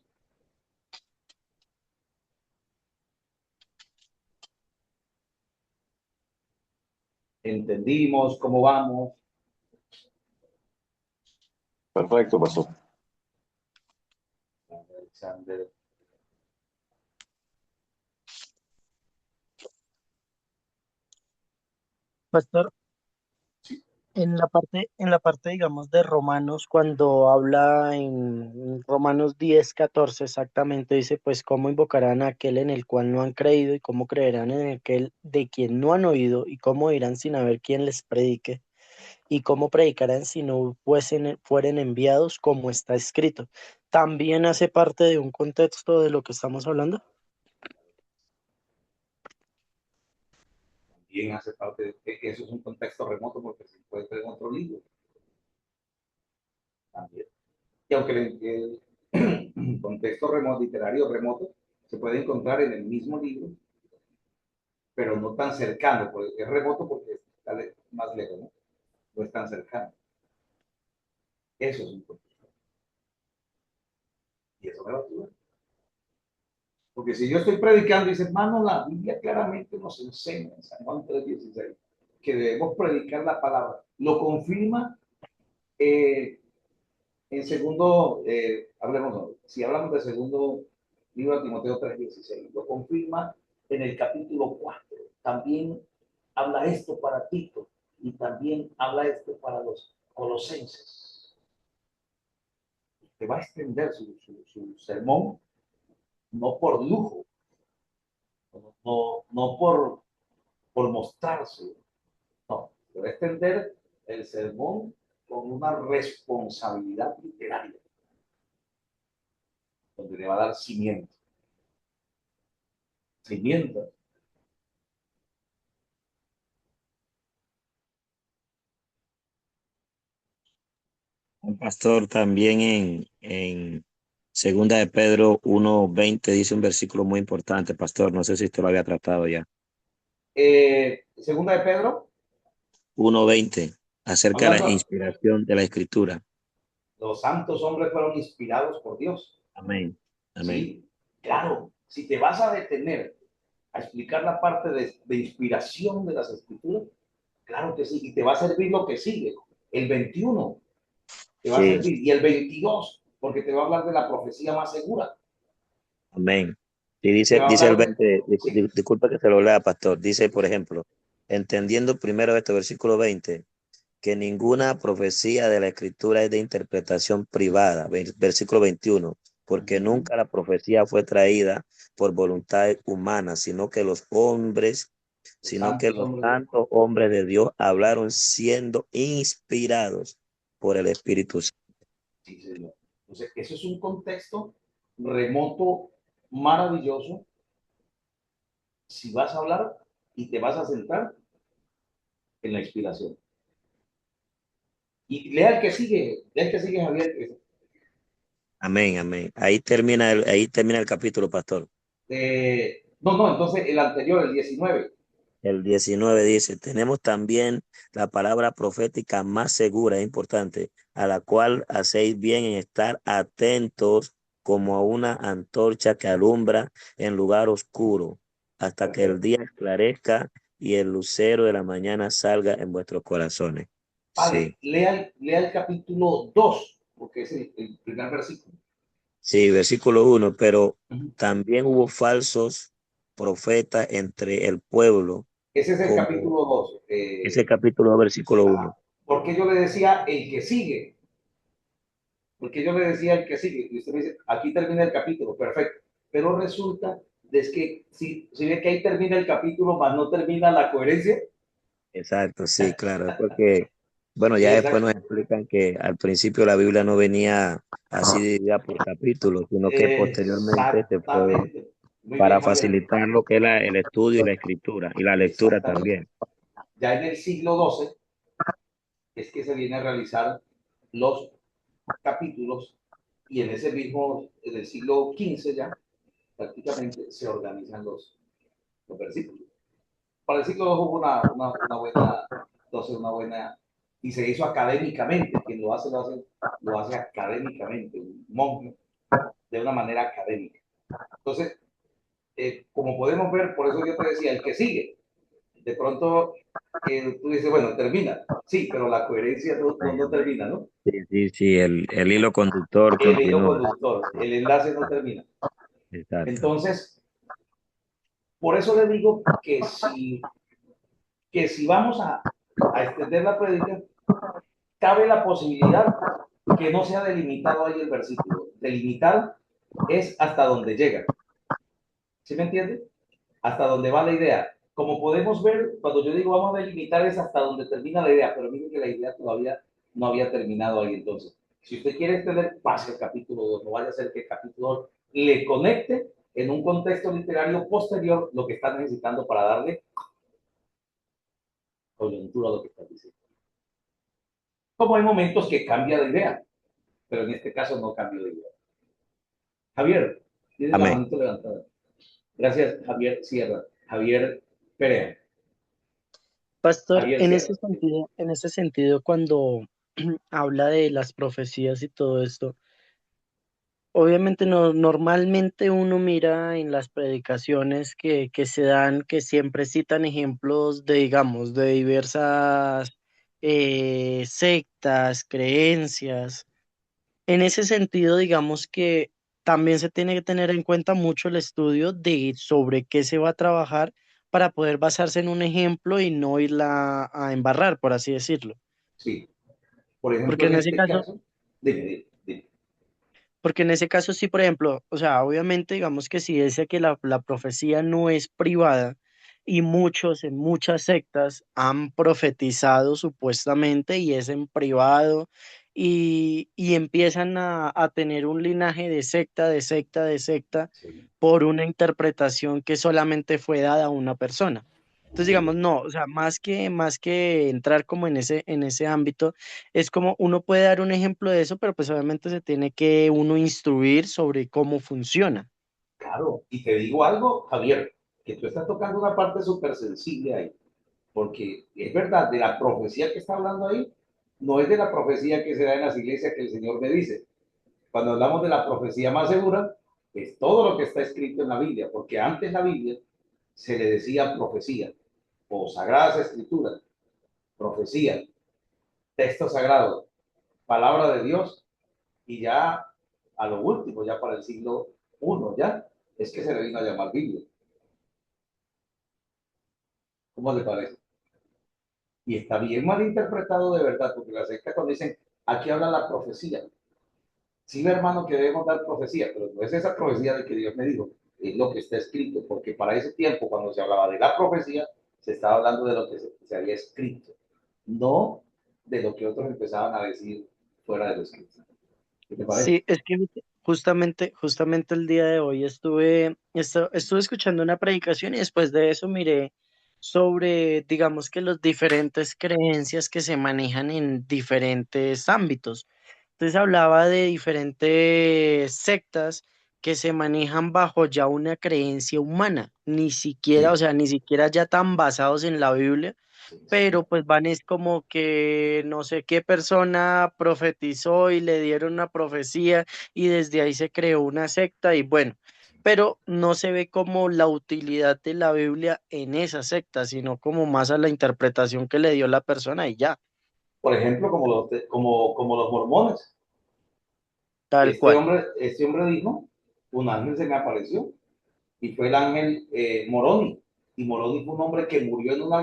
¿Entendimos cómo vamos? Perfecto, pastor. Alexander. Pastor, en la parte, digamos, de Romanos, cuando habla en Romanos 10:14 exactamente, dice, pues, ¿cómo invocarán a aquel en el cual no han creído y cómo creerán en aquel de quien no han oído y cómo irán sin haber quien les predique? ¿Y cómo predicarán si no fueren enviados como está escrito? ¿También hace parte de un contexto de lo que estamos hablando? También hace parte de que eso es un contexto remoto porque se encuentra en otro libro. También. Y aunque el contexto remoto, literario remoto, se puede encontrar en el mismo libro, pero no tan cercano, porque es remoto porque está más lejos, ¿no? No es tan cercano. Eso es un contexto. Y eso me va a ayudar. Porque si yo estoy predicando y dice, hermano, la Biblia claramente nos enseña en San Juan 3:16 que debemos predicar la palabra. Lo confirma en segundo, si hablamos de segundo libro de Timoteo 3:16, lo confirma en el capítulo 4. También habla esto para Tito y también habla esto para los colosenses. Te va a extender su sermón, no por lujo, no por mostrarse, no, te va a extender el sermón con una responsabilidad literaria, donde le va a dar cimiento. Cimiento. Un pastor también en Segunda de Pedro 1:20 dice un versículo muy importante, pastor. No sé si usted lo había tratado ya. Segunda de Pedro, 1:20, acerca de la hablando, inspiración de la Escritura. los santos hombres fueron inspirados por Dios. Amén. Amén. Sí, claro, si te vas a detener a explicar la parte de inspiración de las escrituras, claro que sí, y te va a servir lo que sigue, el 21, te va a Sí, servir, y el 22, porque te va a hablar de la profecía más segura, amén. Y te dice, va a dice el hablar de, 20, sí, disculpa que se lo lea, pastor. Dice, por ejemplo, entendiendo primero este versículo 20, que ninguna profecía de la Escritura es de interpretación privada. Versículo 21, porque nunca la profecía fue traída por voluntad humana, sino que los santos hombres de santos hombres de Dios hablaron siendo inspirados por el Espíritu Santo. sí, señor. Entonces, eso es un contexto remoto, maravilloso, si vas a hablar y te vas a centrar en la inspiración. Y lea el que sigue, Javier. Amén, amén. Ahí termina el capítulo, pastor. No, entonces el anterior, el 19. El 19 dice, tenemos también la palabra profética más segura, es importante, a la cual hacéis bien en estar atentos como a una antorcha que alumbra en lugar oscuro, hasta que el Perfecto. día esclarezca y el lucero de la mañana salga en vuestros corazones. Vale, Sí, lea el capítulo 2, porque es el primer versículo. sí, versículo 1, pero Uh-huh. también hubo falsos profetas entre el pueblo, Ese es el como capítulo 2. ese capítulo, versículo 1. Porque yo le decía el que sigue. Porque yo le decía el que sigue. Y usted me dice, aquí termina el capítulo, perfecto. Pero resulta es que si ve que ahí termina el capítulo, más no termina la coherencia. Exacto, sí, claro, es porque, bueno, ya después Exact, nos explican que al principio la Biblia no venía así dividida por capítulos, sino que posteriormente se fue exactamente. Muy bien, para Javier. facilitar lo que es el estudio y la escritura, y la lectura Exactamente. también. Ya en el siglo XII es que se viene a realizar los capítulos y en ese mismo, en el siglo XV ya, prácticamente se organizan los versículos. Para el siglo II hubo una buena, entonces una buena, y se hizo académicamente, quien lo hace académicamente, un monje, de una manera académica. Entonces, como podemos ver, por eso yo te decía, el que sigue, de pronto tú dices, bueno, termina, sí, pero la coherencia no termina, ¿no? Sí, sí, sí, el hilo conductor El hilo continúa. conductor, Sí, el enlace no termina. exacto. Entonces, por eso le digo que si vamos a extender la prédica, cabe la posibilidad que no sea delimitado ahí el versículo. Delimitar es hasta donde llega. ¿Sí me entiende? Hasta donde va la idea. Como podemos ver, cuando yo digo vamos a delimitar es hasta donde termina la idea, pero miren que la idea todavía no había terminado ahí entonces. Si usted quiere extender, pase el capítulo 2, no vaya a ser que el capítulo 2 le conecte en un contexto literario posterior lo que está necesitando para darle coyuntura a lo que está diciendo. Como hay momentos que cambia de idea, pero en este caso no cambio de idea. Javier, tiene la Amén. manito levantada. Gracias, Javier Sierra. Javier Perea. Pastor, Javier Sierra. en ese sentido, cuando habla de las profecías y todo esto, obviamente no, normalmente uno mira en las predicaciones que se dan, que siempre citan ejemplos de, digamos, de diversas sectas, creencias. En ese sentido, digamos que también se tiene que tener en cuenta mucho el estudio de sobre qué se va a trabajar, para poder basarse en un ejemplo y no irla a embarrar, por así decirlo. Sí. Por Porque ejemplo, en en ese este caso, caso, dime. porque en ese caso sí, por ejemplo, o sea, obviamente digamos que si dice que la profecía no es privada y muchos en muchas sectas han profetizado supuestamente y es en privado y empiezan a tener un linaje de secta, de secta, de secta Sí, por una interpretación que solamente fue dada a una persona. Entonces, digamos, sí. no, o sea, más que entrar como en ese ámbito, es como uno puede dar un ejemplo de eso, pero pues obviamente se tiene que uno instruir sobre cómo funciona. Claro, y te digo algo, Javier, que tú estás tocando una parte súper sensible ahí, porque es verdad, de la profecía que está hablando ahí, no es de la profecía que se da en las iglesias que el Señor me dice. Cuando hablamos de la profecía más segura, es todo lo que está escrito en la Biblia, porque antes la Biblia se le decía profecía, o sagradas escrituras, profecía, texto sagrado, palabra de Dios, y ya a lo último, ya para el siglo I, ya, es que se le vino a llamar Biblia. ¿Cómo le parece? Y está bien mal interpretado de verdad, porque la secta cuando dicen, aquí habla la profecía. Sí, hermano, que debemos dar profecía, pero no es esa profecía de que Dios me dijo, es lo que está escrito, porque para ese tiempo, cuando se hablaba de la profecía, se estaba hablando de lo que se había escrito, no de lo que otros empezaban a decir fuera de lo escrito. ¿Qué te parece? Sí, es que justamente el día de hoy estuve escuchando una predicación y después de eso miré sobre, digamos que los diferentes creencias que se manejan en diferentes ámbitos. Entonces hablaba de diferentes sectas que se manejan bajo ya una creencia humana, ni siquiera, o Sí, sea, ni siquiera ya tan basados en la Biblia, sí, pero sí. pues van es como que no sé qué persona profetizó y le dieron una profecía y desde ahí se creó una secta y bueno, pero no se ve como la utilidad de la Biblia en esa secta, sino como más a la interpretación que le dio la persona y ya, Por ejemplo, como los mormones. tal cual. Este hombre dijo, un ángel se me apareció y fue el ángel Moroni. Y Moroni fue un hombre que murió en una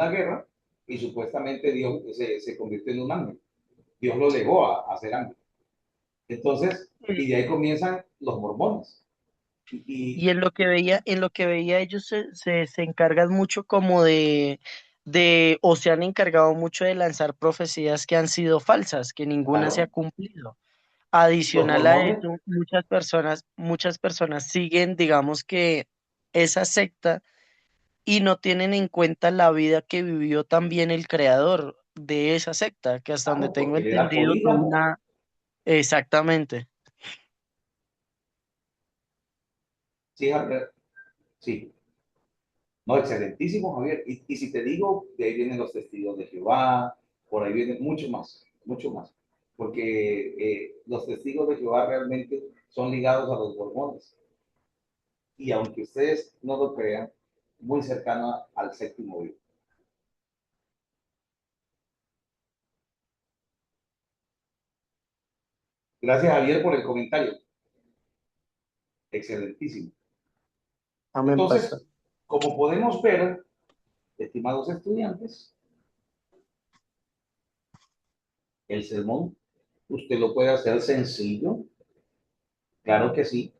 guerra y supuestamente Dios se convirtió en un ángel. Dios lo legó a ser ángel. Entonces, y de ahí comienzan los mormones. Y Y en lo que veía ellos se encargan mucho como o se han encargado mucho de lanzar profecías que han sido falsas, que ninguna se ha claro, cumplido. los Adicional a mormones, eso, muchas personas siguen, digamos que esa secta y no tienen en cuenta la vida que vivió también el creador de esa secta, que hasta donde claro, tengo porque él era entendido fue polígamo. una, exactamente. Sí, Javier, sí. No, excelentísimo, Javier. Y si te digo, de ahí vienen los testigos de Jehová, por ahí vienen mucho más, mucho más. Porque los testigos de Jehová realmente son ligados a los mormones. Y aunque ustedes no lo crean, muy cercano al séptimo día. Gracias, Javier, por el comentario. Excelentísimo. Amén, pastor. Entonces, como podemos ver, estimados estudiantes, el sermón usted lo puede hacer sencillo, claro que sí,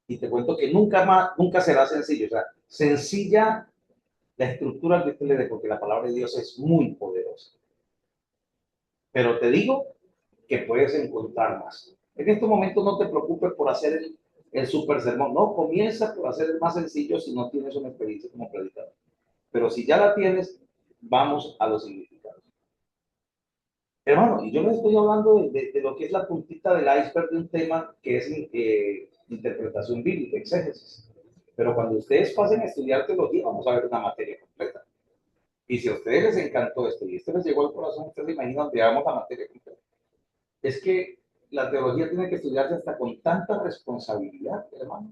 y te cuento que nunca más, nunca será sencillo, o sea, sencilla la estructura que usted le dé, porque la palabra de Dios es muy poderosa. Pero te digo que puedes encontrar más. En estos momentos no te preocupes por hacer el super sermón, no, comienza por hacer el más sencillo si no tienes una experiencia como predicador. Pero si ya la tienes, vamos a los significados. Hermano, y yo les estoy hablando de lo que es la puntita del iceberg de un tema que es interpretación bíblica, exégesis. Pero cuando ustedes pasen a estudiar teología, vamos a ver una materia completa. Y si a ustedes les encantó esto y esto les llegó al corazón, ustedes se imaginan que hagamos la materia completa. Es que la teología tiene que estudiarse hasta con tanta responsabilidad, hermano,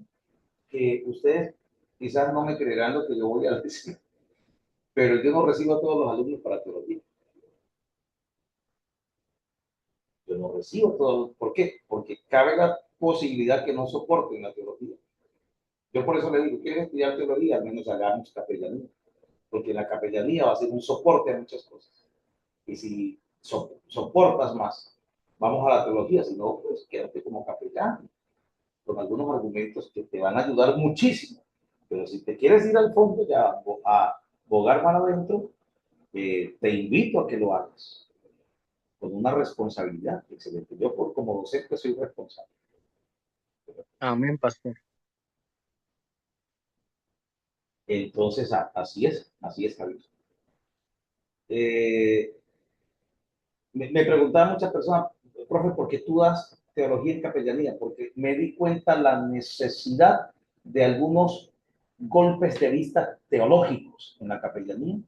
que ustedes quizás no me creerán lo que yo voy a decir, pero yo no recibo a todos los alumnos para teología. Yo no recibo todo. ¿Por qué? Porque cabe la posibilidad que no soporten la teología. Yo por eso le digo, ¿quieres estudiar teología? Al menos hagamos capellanía, porque la capellanía va a ser un soporte a muchas cosas. Y si soportas más, vamos a la teología, si no, pues quédate como capellán, con algunos argumentos que te van a ayudar muchísimo. Pero si te quieres ir al fondo, ya a bogar para adentro, te invito a que lo hagas con una responsabilidad excelente. Yo, como docente, soy responsable. Amén, pastor. Entonces, así es, Javier. Eh, me preguntaban muchas personas, profe, ¿por qué tú das teología en capellanía? Porque me di cuenta la necesidad de algunos golpes de vista teológicos en la capellanía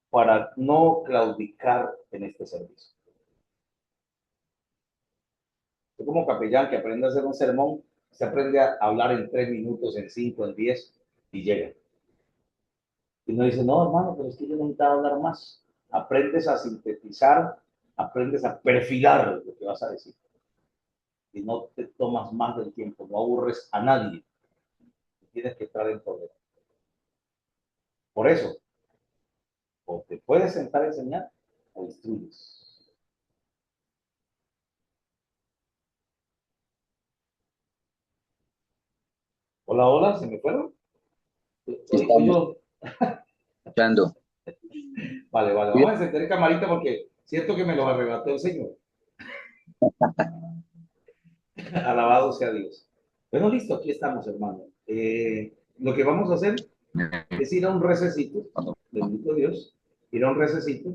para no claudicar en este servicio. Yo como capellán que aprende a hacer un sermón, se aprende a hablar en 3 minutos, en 5, en 10 y llega. Y uno dice, no, hermano, pero es que yo necesitaba hablar más. Aprendes a sintetizar, aprendes a perfilar lo que vas a decir. Y no te tomas más del tiempo, no aburres a nadie. Tienes que estar en poder. Por eso, o te puedes sentar a enseñar o instruyes. Hola, hola, ¿se me fueron? Hoy Estamos yo... escuchando. Vale, vamos a encender camarita porque siento que me los arrebató el Señor. Alabado sea Dios. Bueno, listo, aquí estamos, hermano. Lo que vamos a hacer es ir a un recesito, bendito Dios, ir a un recesito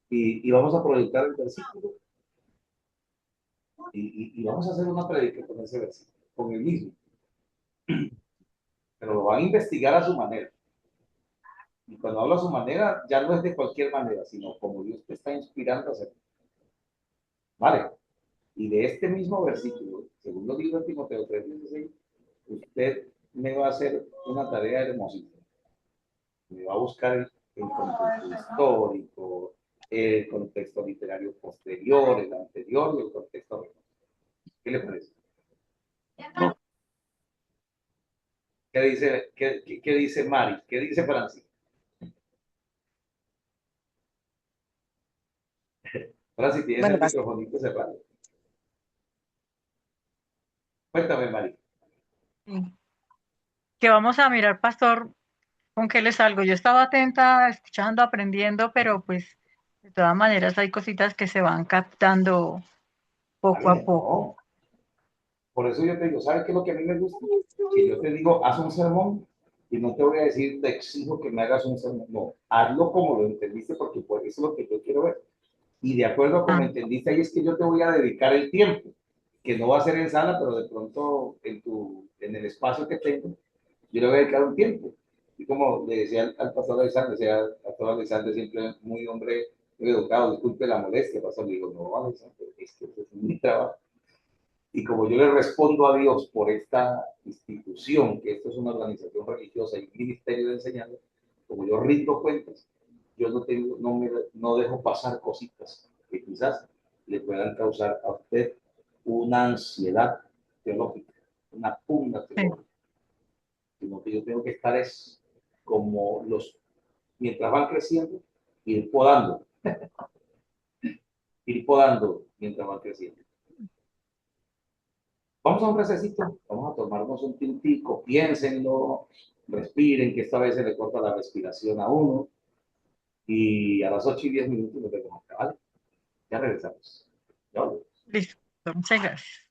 y vamos a proyectar el versículo y vamos a hacer una predica con ese versículo, con el mismo, pero lo van a investigar a su manera. Y cuando hablo a su manera, ya no es de cualquier manera, sino como Dios te está inspirando a hacerlo. Vale. Y de este mismo versículo, según lo digo en Timoteo 3:16, usted me va a hacer una tarea hermosísima. Me va a buscar el contexto histórico, el contexto literario posterior, el anterior y el contexto real. ¿Qué le parece? ¿Qué dice Mari? ¿Qué dice Francis? Francis, tienes Bueno, el pastor. microfonito cerrado. Cuéntame, Mari. Sí. Que vamos a mirar, pastor, con qué le salgo. Yo estaba atenta, escuchando, aprendiendo, pero pues de todas maneras hay cositas que se van captando poco a Bien, poco. no. Por eso yo te digo, ¿sabes qué es lo que a mí me gusta? Que yo te digo, haz un sermón y no te voy a decir, te exijo que me hagas un sermón. No, hazlo como lo entendiste porque pues, eso es lo que yo quiero ver. Y de acuerdo a como Ah, entendiste, ahí es que yo te voy a dedicar el tiempo, que no va a ser en sala, pero de pronto en el espacio que tengo, yo le voy a dedicar un tiempo. Y como le decía al pastor Alexander, decía al pastor Alexander siempre muy hombre, muy educado, disculpe la molestia, pastor, le digo, no, Alexander, es que eso es mi trabajo. Y como yo le respondo a Dios por esta institución, que esto es una organización religiosa y un ministerio de enseñanza, como yo rindo cuentas, yo no dejo pasar cositas que quizás le puedan causar a usted una ansiedad teológica, una pugna sí, teológica, sino que yo tengo que estar es como mientras van creciendo, ir podando, mientras van creciendo. Vamos a un recesito, vamos a tomarnos un tintico, piénsenlo, respiren, que esta vez se le corta la respiración a uno, y a las 8:10 nos vemos acá, ¿vale? Ya regresamos. Ya volvemos. listo. Muchas gracias.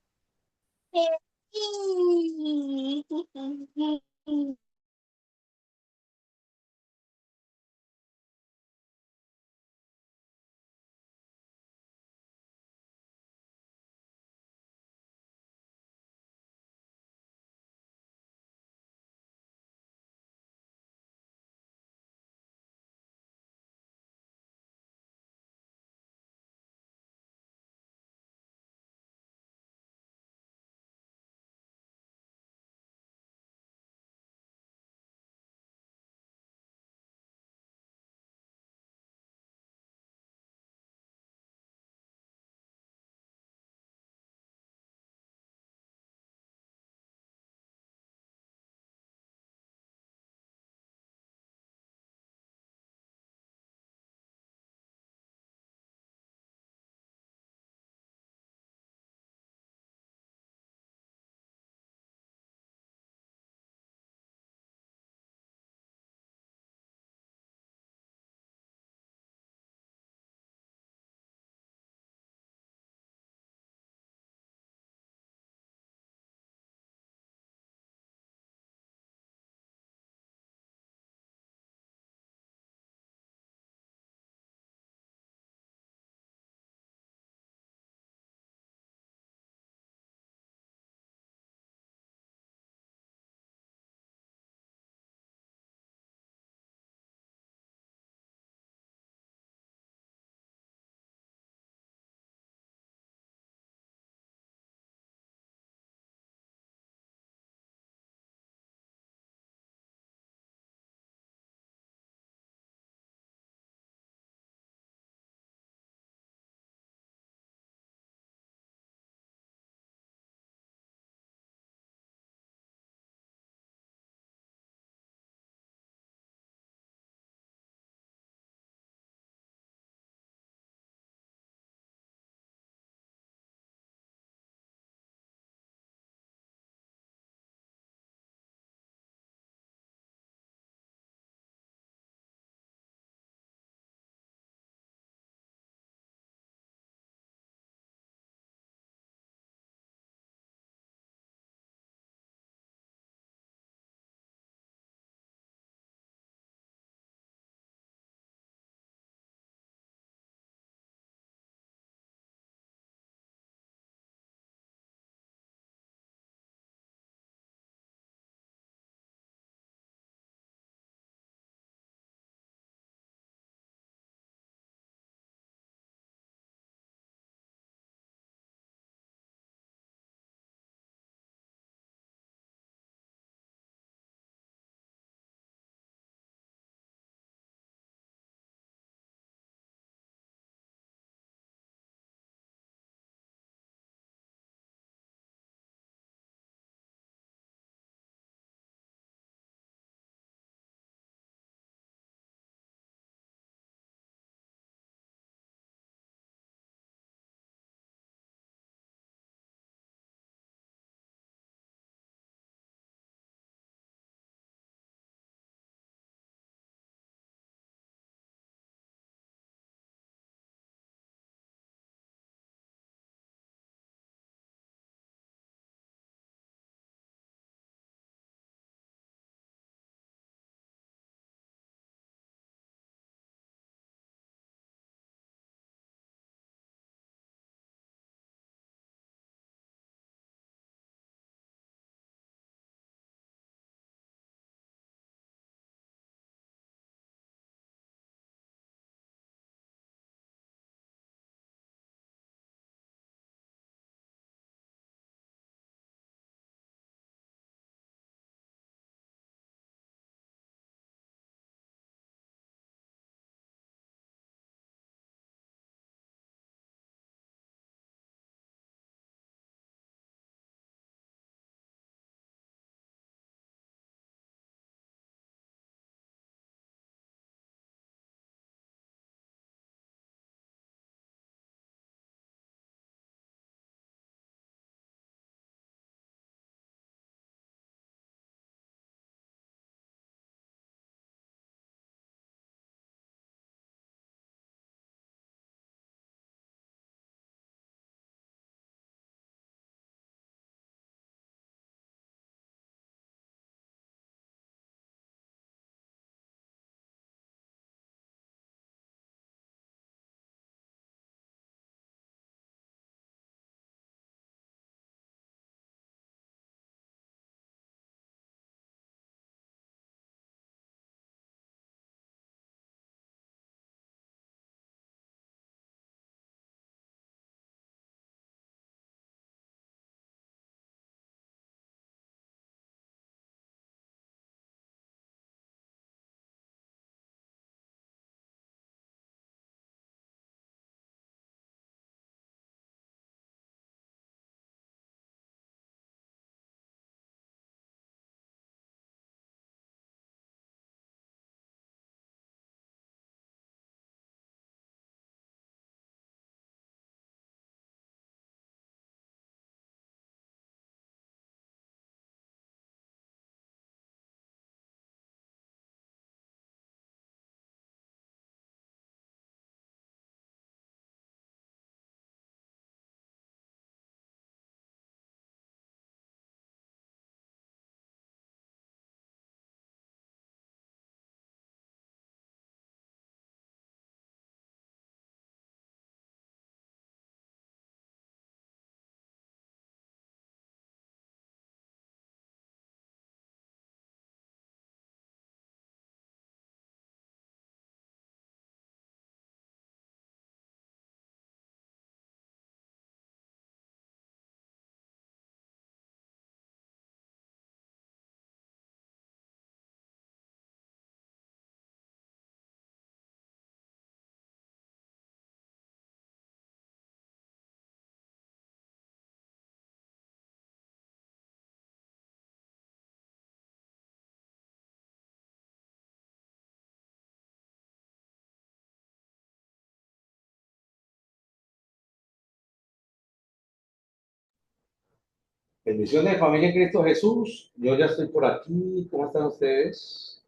Bendiciones, familia en Cristo Jesús. Yo ya estoy por aquí. ¿Cómo están ustedes?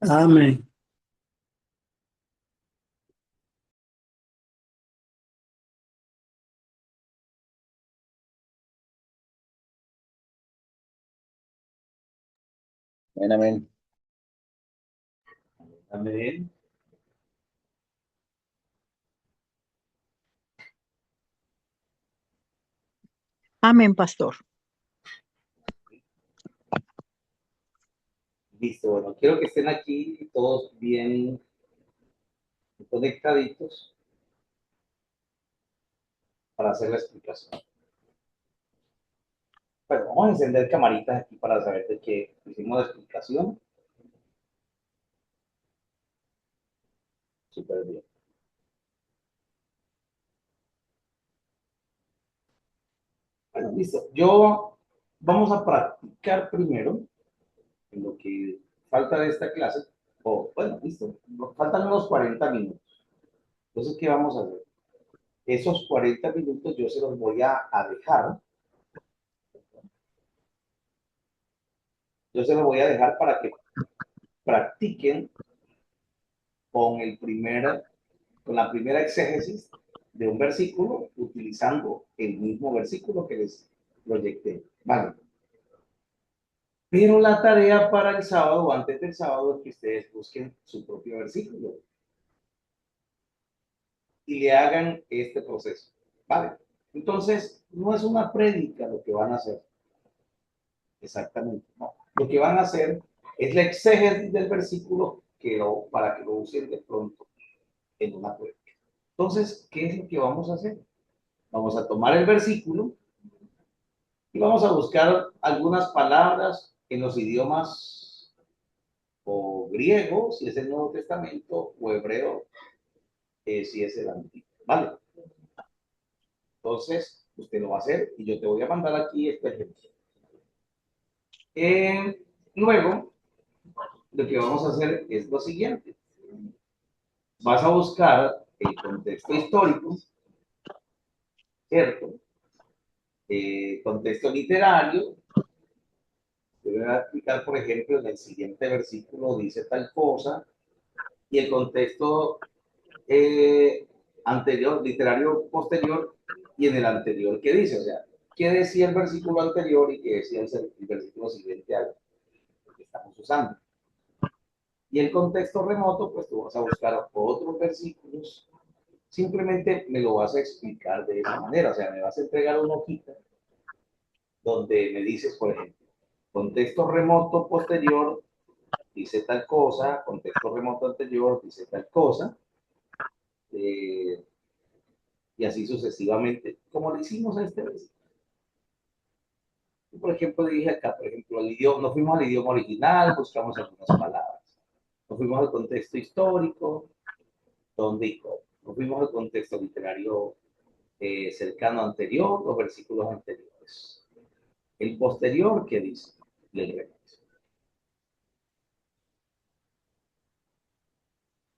Amén. Amén, amén. Amén. Amén, pastor. Listo, bueno, quiero que estén aquí todos bien conectaditos para hacer la explicación. Bueno, vamos a encender camaritas aquí para saber de qué hicimos la explicación. Súper bien. Bueno, listo. Vamos a practicar primero en lo que falta de esta clase. Bueno, listo. Nos faltan unos 40 minutos. Entonces, ¿qué vamos a hacer? Esos 40 minutos yo se los voy a dejar. Yo se los voy a dejar para que practiquen con con la primera exégesis de un versículo utilizando el mismo versículo que les proyecté. Vale. Pero la tarea para el sábado o antes del sábado es que ustedes busquen su propio versículo y le hagan este proceso. Vale. Entonces, no es una prédica lo que van a hacer. Exactamente. No. Lo que van a hacer es la exégesis del versículo para que lo usen de pronto en una prueba. Entonces, ¿qué es lo que vamos a hacer? Vamos a tomar el versículo y vamos a buscar algunas palabras en los idiomas o griego, si es el Nuevo Testamento, o hebreo, si es el Antiguo. ¿Vale? Entonces, usted lo va a hacer y yo te voy a mandar aquí este ejemplo. Luego, lo que vamos a hacer es lo siguiente. Vas a buscar el contexto histórico, ¿cierto? Contexto literario. Yo voy a explicar, por ejemplo, en el siguiente versículo dice tal cosa, y el contexto anterior, literario posterior, y en el anterior, ¿qué dice? O sea, ¿qué decía el versículo anterior y qué decía el versículo siguiente al que estamos usando? Y el contexto remoto, pues tú vas a buscar otros versículos, simplemente me lo vas a explicar de esa manera, o sea, me vas a entregar una hojita donde me dices, por ejemplo, contexto remoto posterior dice tal cosa, contexto remoto anterior dice tal cosa, eh, y así sucesivamente, como le hicimos a este versículo. Por ejemplo, dije acá, por ejemplo, nos fuimos al idioma original, buscamos algunas palabras. Nos fuimos al contexto histórico, dónde y cómo. Nos fuimos al contexto literario cercano anterior, los versículos anteriores. El posterior, ¿qué dice? Y el resto.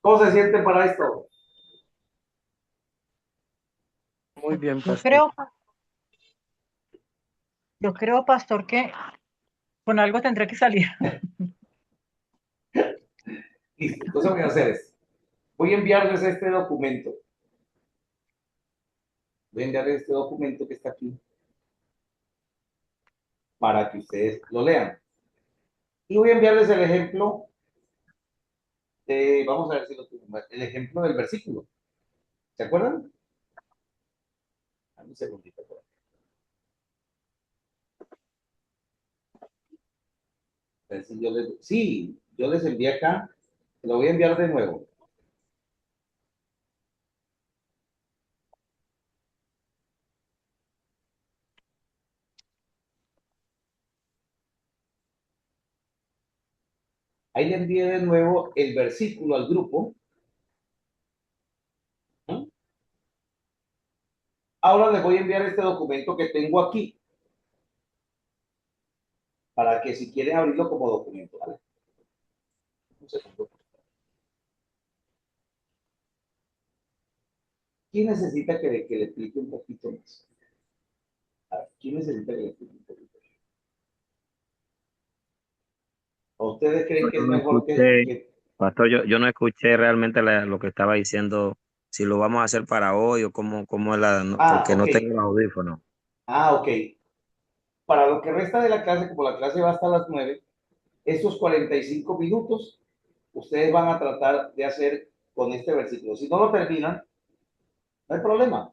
¿Cómo se siente para esto? Muy bien, Yo pastor. creo, pastor, que con algo tendré que salir. Listo, entonces voy a hacer esto. Voy a enviarles este documento. Voy a enviarles este documento que está aquí para que ustedes lo lean. Y voy a enviarles el ejemplo vamos a ver si lo tengo, el ejemplo del versículo. ¿Se acuerdan? Un segundito. Sí, yo les envié acá, lo voy a enviar de nuevo. Ahí le envié de nuevo el versículo al grupo. ¿No? Ahora les voy a enviar este documento que tengo aquí, para que si quieren abrirlo como documento, ¿vale? Un segundo. ¿Quién necesita que le explique un poquito más? A ver, ¿quién necesita que le explique un poquito? ¿O ustedes creen que es Yo no mejor escuché, que... pastor, yo no escuché realmente lo que estaba diciendo, si lo vamos a hacer para hoy o cómo es Ah, porque ok. no tengo los audífonos. Ah, ok. Para lo que resta de la clase, como la clase va hasta las 9, estos 45 minutos ustedes van a tratar de hacer con este versículo. Si no lo terminan, no hay problema.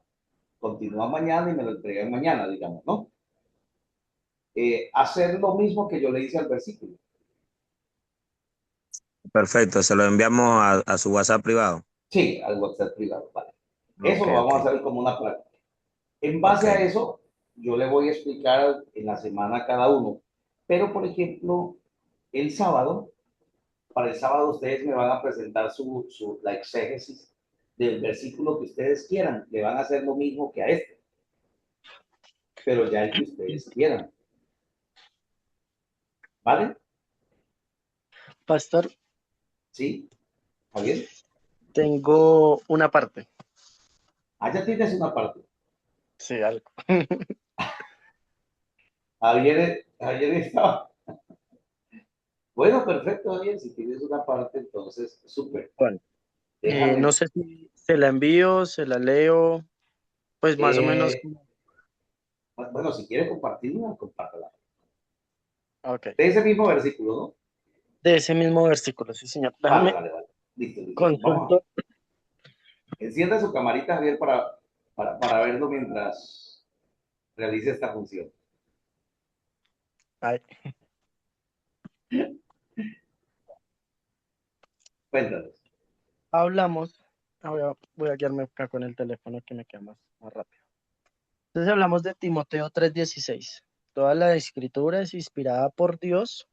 Continúan mañana y me lo entregan mañana, digamos, ¿no? Hacer lo mismo que yo le hice al versículo. Perfecto, se lo enviamos a su WhatsApp privado. Sí, al WhatsApp privado, vale. Eso Ok, lo ok, vamos a hacer como una práctica. En ok. base a eso, yo le voy a explicar en la semana a cada uno. Pero, por ejemplo, el sábado, para el sábado ustedes me van a presentar la exégesis del versículo que ustedes quieran. Le van a hacer lo mismo que a este, pero ya el que ustedes quieran. ¿Vale? Pastor, ¿Sí? ¿Javier? tengo una parte. Ah, ya tienes una parte. Sí, algo. Javier estaba. Bueno, perfecto, Javier. Si tienes una parte, entonces, súper. Bueno, no Déjame. sé si se la envío, se la leo, pues más o menos. eh, bueno, si quieres compartirla, compártela. Ok, De ese mismo versículo, ¿no? de ese mismo versículo, sí, señor. Vale, Déjame vale, vale. Listo, listo. Vamos a. consulto. Encienda su camarita, Javier, para verlo mientras realice esta función. Ay, Cuéntanos. hablamos. Voy a guiarme acá con el teléfono que me queda más rápido. Entonces hablamos de Timoteo 3:16. Toda la escritura es inspirada por Dios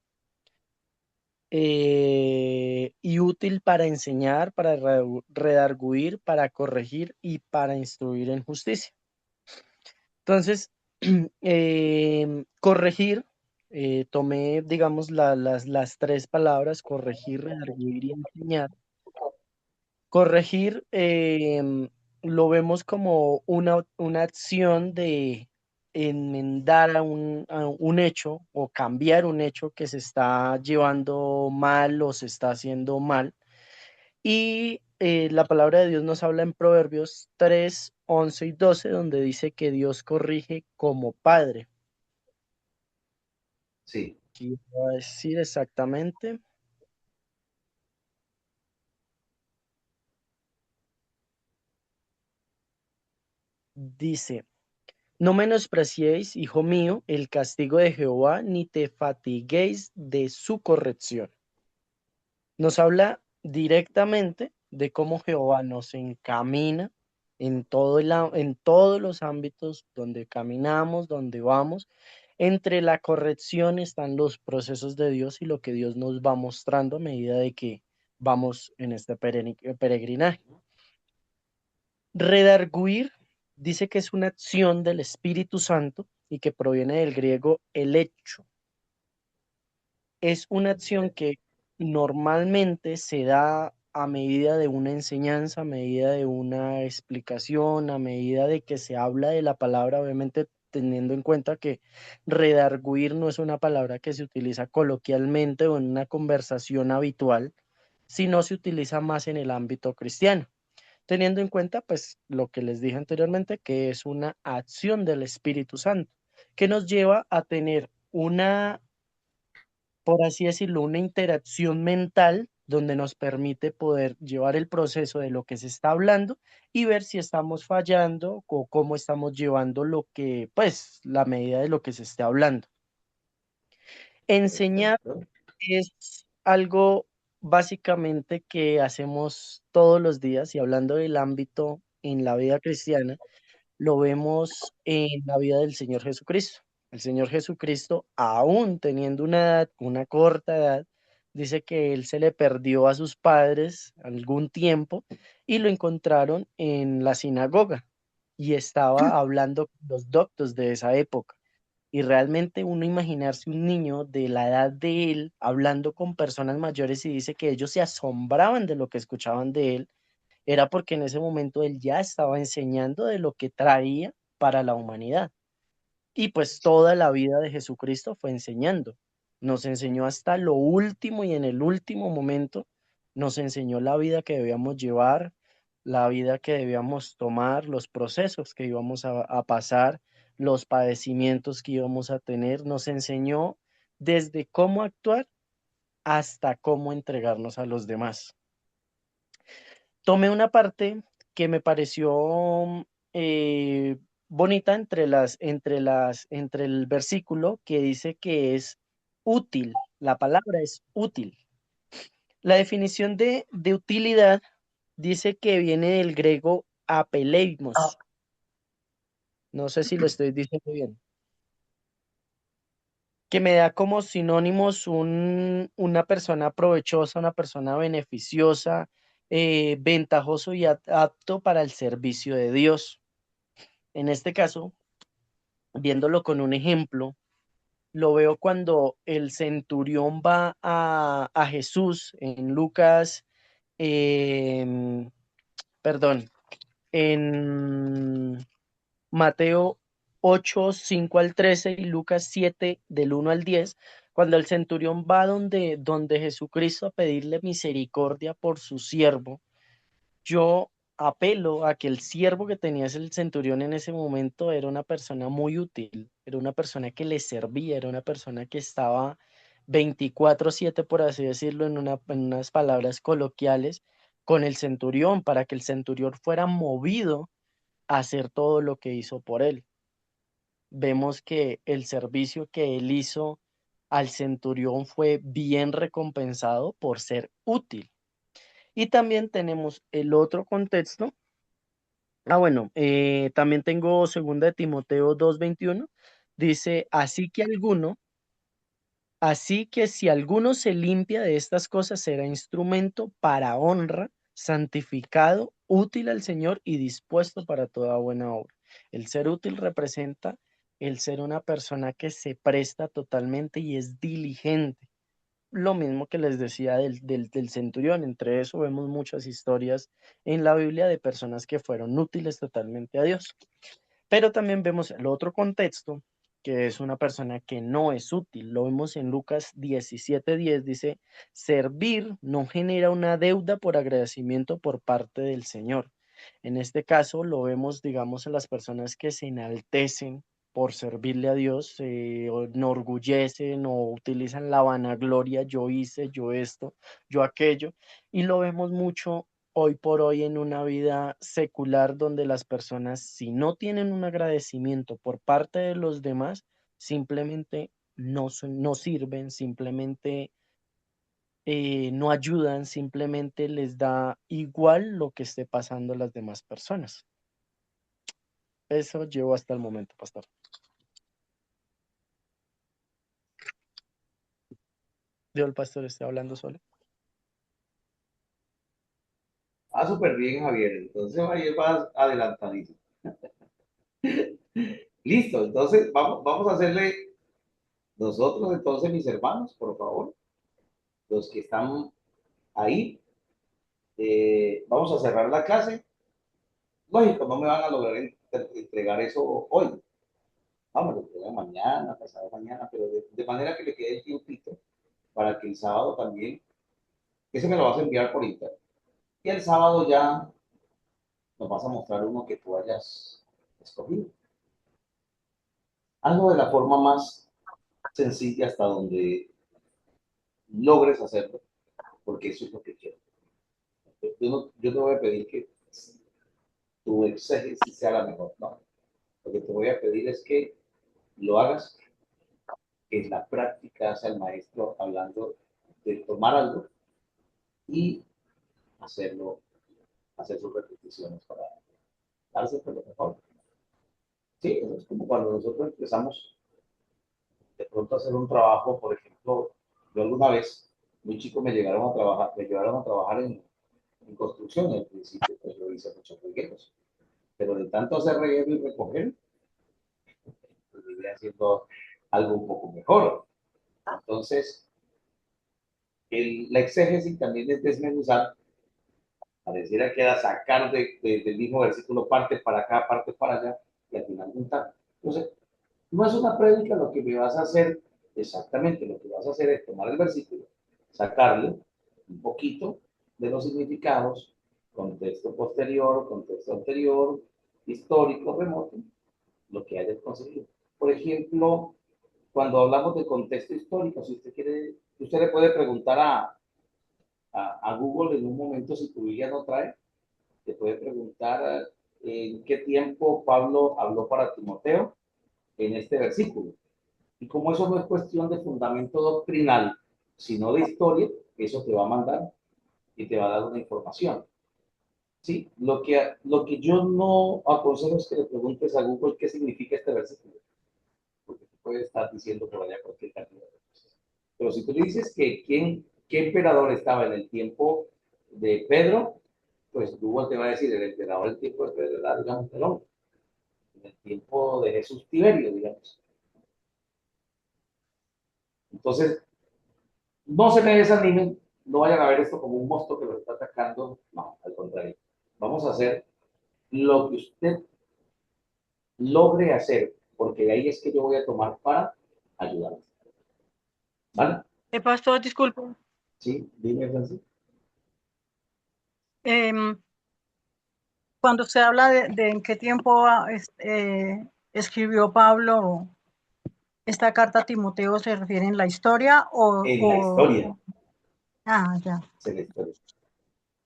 y útil para enseñar, para redarguir, para corregir y para instruir en justicia. Entonces, corregir, tomé, digamos, las tres palabras, corregir, redarguir y enseñar. Corregir lo vemos como una acción de enmendar a un hecho o cambiar un hecho que se está llevando mal o se está haciendo mal. Y la palabra de Dios nos habla en Proverbios 3:11 y 12, donde dice que Dios corrige como padre. Sí. Aquí voy a decir exactamente. Dice: no menospreciéis, hijo mío, el castigo de Jehová, ni te fatiguéis de su corrección. Nos habla directamente de cómo Jehová nos encamina en todos los ámbitos donde caminamos, donde vamos. Entre la corrección están los procesos de Dios y lo que Dios nos va mostrando a medida de que vamos en este peregrinaje. Redarguir dice que es una acción del Espíritu Santo y que proviene del griego elecho. Es una acción que normalmente se da a medida de una enseñanza, a medida de una explicación, a medida de que se habla de la palabra, obviamente teniendo en cuenta que redarguir no es una palabra que se utiliza coloquialmente o en una conversación habitual, sino se utiliza más en el ámbito cristiano, teniendo en cuenta, pues, lo que les dije anteriormente, que es una acción del Espíritu Santo, que nos lleva a tener una, por así decirlo, una interacción mental donde nos permite poder llevar el proceso de lo que se está hablando y ver si estamos fallando o cómo estamos llevando lo que, pues, la medida de lo que se esté hablando. Enseñar Perfecto. es algo básicamente que hacemos todos los días, y hablando del ámbito en la vida cristiana, lo vemos en la vida del Señor Jesucristo. El Señor Jesucristo, aún teniendo una edad, una corta edad, dice que él se le perdió a sus padres algún tiempo y lo encontraron en la sinagoga y estaba hablando con los doctos de esa época. Y realmente uno imaginarse un niño de la edad de él hablando con personas mayores y dice que ellos se asombraban de lo que escuchaban de él, era porque en ese momento él ya estaba enseñando de lo que traía para la humanidad. Y pues toda la vida de Jesucristo fue enseñando. Nos enseñó hasta lo último y en el último momento nos enseñó la vida que debíamos llevar, la vida que debíamos tomar, los procesos que íbamos a pasar, los padecimientos que íbamos a tener. Nos enseñó desde cómo actuar hasta cómo entregarnos a los demás. Tomé una parte que me pareció eh, bonita entre el versículo que dice que es útil. La palabra es útil. La definición de utilidad dice que viene del griego apeleimos. No sé si lo estoy diciendo bien. Que me da como sinónimos una persona provechosa, una persona beneficiosa, ventajoso y apto para el servicio de Dios. En este caso, viéndolo con un ejemplo, lo veo cuando el centurión va a Jesús en Lucas, em, perdón, en Mateo 8 5 al 13 y Lucas 7 del 1 al 10, cuando el centurión va donde Jesucristo a pedirle misericordia por su siervo. Yo apelo a que el siervo que tenía el centurión en ese momento era una persona muy útil, era una persona que le servía, era una persona que estaba 24/7, por así decirlo, en unas palabras coloquiales, con el centurión, para que el centurión fuera movido a hacer todo lo que hizo por él. Vemos que el servicio que él hizo al centurión fue bien recompensado por ser útil. Y también tenemos el otro contexto. Bueno, también tengo segunda de Timoteo 2:21. Dice, así que si alguno se limpia de estas cosas, será instrumento para honra, santificado, útil al Señor y dispuesto para toda buena obra. El ser útil representa el ser una persona que se presta totalmente y es diligente. Lo mismo que les decía del centurión. Entre eso vemos muchas historias en la Biblia de personas que fueron útiles totalmente a Dios. Pero también vemos el otro contexto, que es una persona que no es útil. Lo vemos en Lucas 17:10, dice, servir no genera una deuda por agradecimiento por parte del Señor. En este caso lo vemos, digamos, en las personas que se enaltecen por servirle a Dios, se enorgullecen o utilizan la vanagloria, yo hice, yo esto, yo aquello, y lo vemos mucho hoy por hoy en una vida secular donde las personas, si no tienen un agradecimiento por parte de los demás, simplemente no sirven, simplemente no ayudan, simplemente les da igual lo que esté pasando a las demás personas. Eso llevo hasta el momento, pastor. Yo, el pastor, está hablando solo. Súper bien, Javier. Entonces, Javier va adelantadísimo. Listo, entonces vamos a hacerle nosotros, entonces, mis hermanos, por favor, los que están ahí, vamos a cerrar la clase. Lógico, no me van a lograr entregar eso hoy. Vamos, lo entregan mañana, pasado mañana, pero de manera que le quede el tiempito para que el sábado también, ese me lo vas a enviar por internet. Y el sábado ya nos vas a mostrar uno que tú hayas escogido. Hazlo de la forma más sencilla hasta donde logres hacerlo, porque eso es lo que quiero. Yo te voy a pedir que tu exégesis sea la mejor, ¿no? Lo que te voy a pedir es que lo hagas, que en la práctica sea el maestro hablando de tomar algo y hacerlo, hacer sus repeticiones para darse por lo mejor. Sí, eso es como cuando nosotros empezamos de pronto a hacer un trabajo, por ejemplo, yo alguna vez, muy chico, me llevaron a trabajar en construcción. En principio, pues yo hice muchos regueros, pero de tanto hacer reguero y recoger, pues vine haciendo algo un poco mejor. Entonces, la exégesis también es desmenuzar, pareciera que era sacar del mismo versículo parte para acá, parte para allá, y al final juntar. Entonces, No es una prédica, lo que me vas a hacer, exactamente, lo que vas a hacer es tomar el versículo, sacarle un poquito de los significados, contexto posterior, contexto anterior, histórico, remoto, lo que hayas conseguido. Por ejemplo, cuando hablamos de contexto histórico, si usted quiere, usted le puede preguntar a Google en un momento si tu Biblia no trae, te puede preguntar en qué tiempo Pablo habló para Timoteo en este versículo. Y como eso no es cuestión de fundamento doctrinal, sino de historia, eso te va a mandar y te va a dar una información. ¿Sí? Lo que yo no aconsejo es que le preguntes a Google qué significa este versículo, porque te puede estar diciendo por allá cualquier cantidad de cosas. Pero si tú le dices que qué emperador estaba en el tiempo de Pedro, pues Google te va a decir el emperador del tiempo de Pedro era, digamos, Nerón, en el tiempo de Jesús Tiberio, digamos. Entonces, no se me desanimen, no vayan a ver esto como un monstruo que los está atacando, no, al contrario. Vamos a hacer lo que usted logre hacer, porque de ahí es que yo voy a tomar para ayudarles. ¿Vale? Pastor, disculpe. Sí, dime, Francis. Cuando se habla de en qué tiempo escribió Pablo esta carta a Timoteo, ¿se refiere en la historia En la historia. Ah, ya. Es en la historia.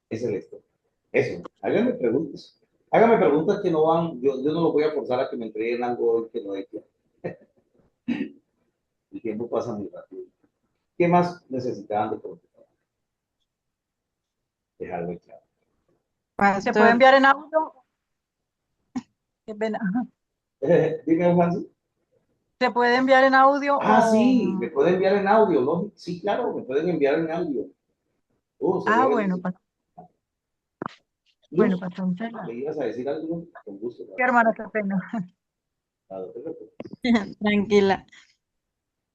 Es en la historia. Eso, háganme preguntas. Háganme preguntas que no van, yo no los voy a forzar a que me entreguen algo que no hay que. El tiempo pasa muy rápido. ¿Qué más necesitaban de contestar? Dejarlo claro. ¿Se puede enviar en audio? Qué pena. Dime, Francis. ¿Se puede enviar en audio? Sí, me pueden enviar en audio, ¿no? Sí, claro, me pueden enviar en audio. Bueno, Luz, pastor, muchas gracias. ¿me ibas a decir algo? Con gusto. Qué hermana, qué pena. Tranquila.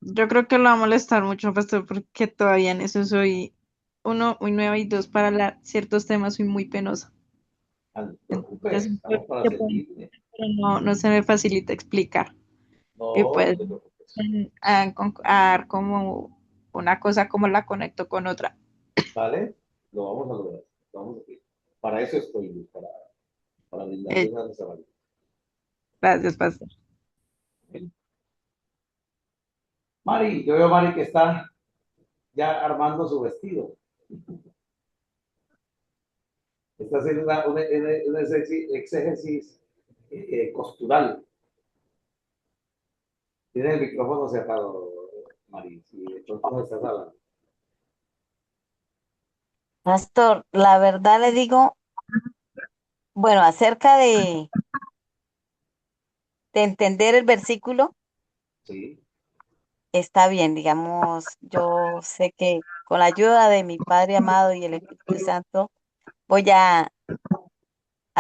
Yo creo que lo va a molestar mucho, pastor, porque todavía en eso soy, uno, muy nueva y dos, para ciertos temas soy muy penosa. No te Entonces, preocupes, estamos para servirle. pero no se me facilita explicar. Y No, pues no te preocupes. a como una cosa como la conecto con otra. ¿Vale? Lo vamos a lograr. Vamos a hacer. Para eso estoy, Luz, para brindarles esas herramientas. Gracias, pastor. Mari, yo veo a Mari que está ya armando su vestido. Está haciendo un exégesis costural. Tiene el micrófono cerrado, Mari, si de pronto no estás hablando. Pastor, la verdad le digo, bueno, acerca de entender el versículo, Sí. está bien, digamos, yo sé que con la ayuda de mi Padre amado y el Espíritu Santo voy a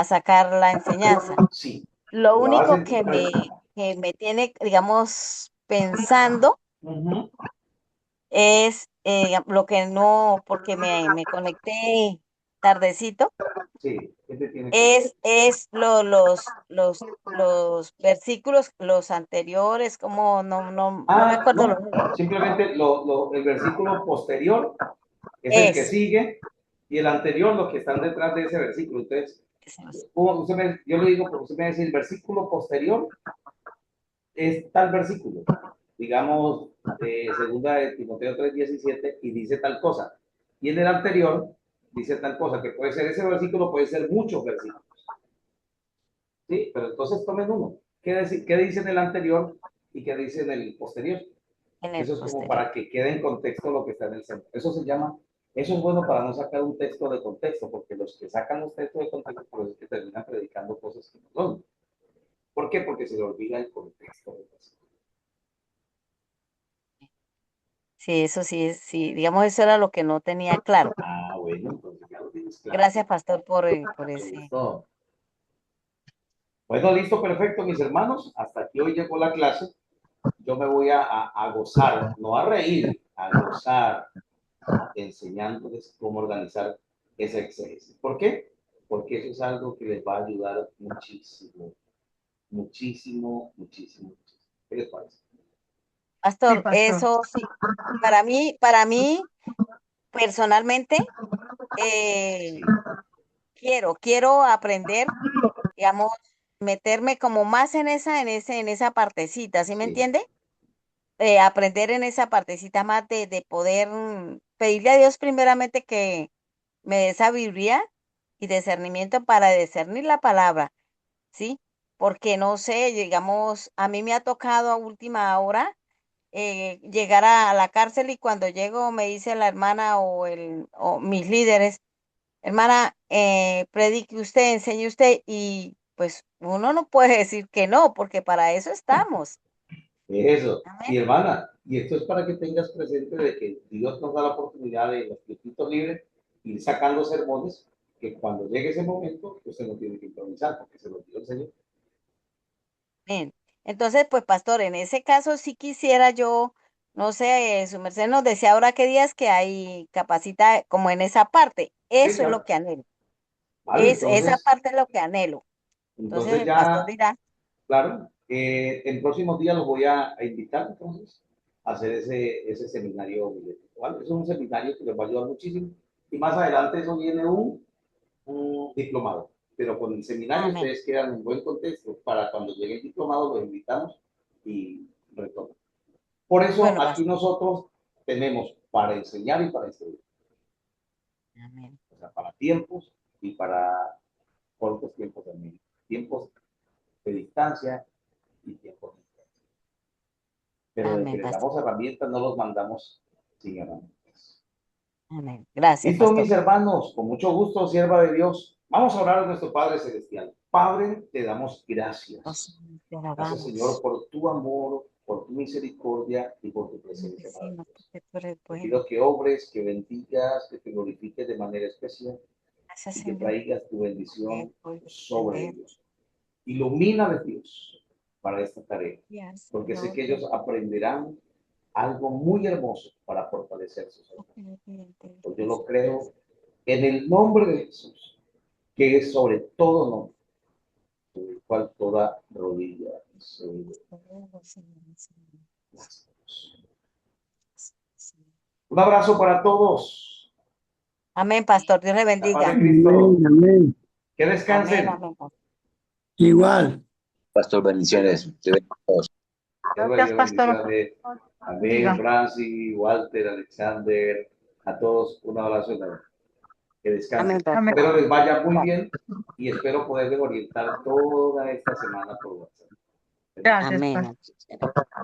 sacar la enseñanza. Sí. Lo La vas a único entender. que me tiene, digamos, pensando es lo que no, porque me conecté tardecito, Sí, ¿qué te tiene es los versículos, los anteriores, como no me acuerdo los no, simplemente el versículo posterior es el que es. sigue y el anterior, los que están detrás de ese versículo. Entonces, yo le digo, porque usted me dice, el versículo posterior es tal versículo, digamos, segunda de Timoteo 3:17, y dice tal cosa. Y en el anterior dice tal cosa, que puede ser ese versículo, puede ser muchos versículos. ¿Sí? Pero entonces tomen uno. ¿Qué dice en el anterior y qué dice en el posterior? Eso es como para que quede en contexto lo que está en el centro. Eso es bueno para no sacar un texto de contexto, porque los que sacan los textos de contexto, por eso es que terminan predicando cosas que no son. ¿Por qué? Porque se le olvida el contexto. Sí, eso sí, sí, digamos, eso era lo que no tenía claro. Bueno, entonces ya lo tienes claro. Gracias, pastor, por ese. Bueno, listo, perfecto, mis hermanos. Hasta aquí hoy llegó la clase. Yo me voy a gozar, no a reír, a gozar enseñándoles cómo organizar ese exégesis. ¿Por qué? Porque eso es algo que les va a ayudar muchísimo, muchísimo, muchísimo, muchísimo. ¿Qué les parece? Pastor, pastor. eso sí, para mí, personalmente, Sí, quiero aprender, digamos, meterme como más en esa partecita, ¿sí me sí. entiende? Aprender en esa partecita más de poder pedirle a Dios primeramente que me dé sabiduría y discernimiento para discernir la palabra, ¿sí? Porque no sé, digamos, a mí me ha tocado a última hora llegar a la cárcel y cuando llego me dice la hermana o mis líderes, hermana, predique usted, enseñe usted y pues uno no puede decir que no, porque para eso estamos. Eso. Amén. Y hermana, y esto es para que tengas presente de que Dios nos da la oportunidad de los tiempitos libres ir sacando sermones que cuando llegue ese momento usted no tiene que improvisar porque se lo dio el Señor. Bien. Entonces, pues, pastor, en ese caso sí quisiera yo, no sé, su merced nos decía ahora qué días que hay capacita como en esa parte. Sí, Eso es lo claro. que anhelo. Vale, Esa parte es lo que anhelo. Entonces, entonces el pastor ya, dirá, claro, en próximos días los voy a invitar entonces a hacer ese seminario milético, ¿vale? Es un seminario que les va a ayudar muchísimo y más adelante eso viene un diplomado, pero con el seminario amén, ustedes quedan en buen contexto para cuando llegue el diplomado los invitamos y retoman. Por eso bueno, aquí pastor, nosotros tenemos para enseñar y para instruir, amén, o sea, para tiempos y para cortos tiempos también, tiempos de distancia y tiempos de distancia. Pero de que amén, les pastor, damos herramientas no los mandamos sin herramientas. amén. Gracias, Listo, pastor. mis hermanos, con mucho gusto, sierva de Dios. Vamos a orar a nuestro Padre Celestial. Padre, te damos gracias. Te Gracias, Señor, alabamos. por tu amor, por tu misericordia y por tu Te presencia bendecimos maravillosa. porque tú eres Te bueno. pido que obres, que bendigas, que te glorifiques de manera especial Gracias, y que Señor, traigas tu por bendición poder sobre entender. ellos. Ilumina de Dios para esta tarea, porque sé Señor, que ellos aprenderán algo muy hermoso para fortalecer sus almas. Pues yo lo creo en el nombre de Jesús, que es sobre todo nombre, sobre el cual toda rodilla se doble. Un abrazo para todos. Amén, pastor. Dios le La paz bendiga. de Cristo. Amén, amén. Que Amén, descansen. amén, pastor. Igual. Pastor, bendiciones. Te bendigo a todos. Dios Gracias, bendiga, pastor. bendiciones. Amén. Bendiga. Francis, Walter, Alexander, a todos un abrazo enorme. Que Amén, descansen. Amén. pastor. Espero les vaya muy bien y espero poderles orientar toda esta semana por WhatsApp. Gracias, Amén. pastor. Amén.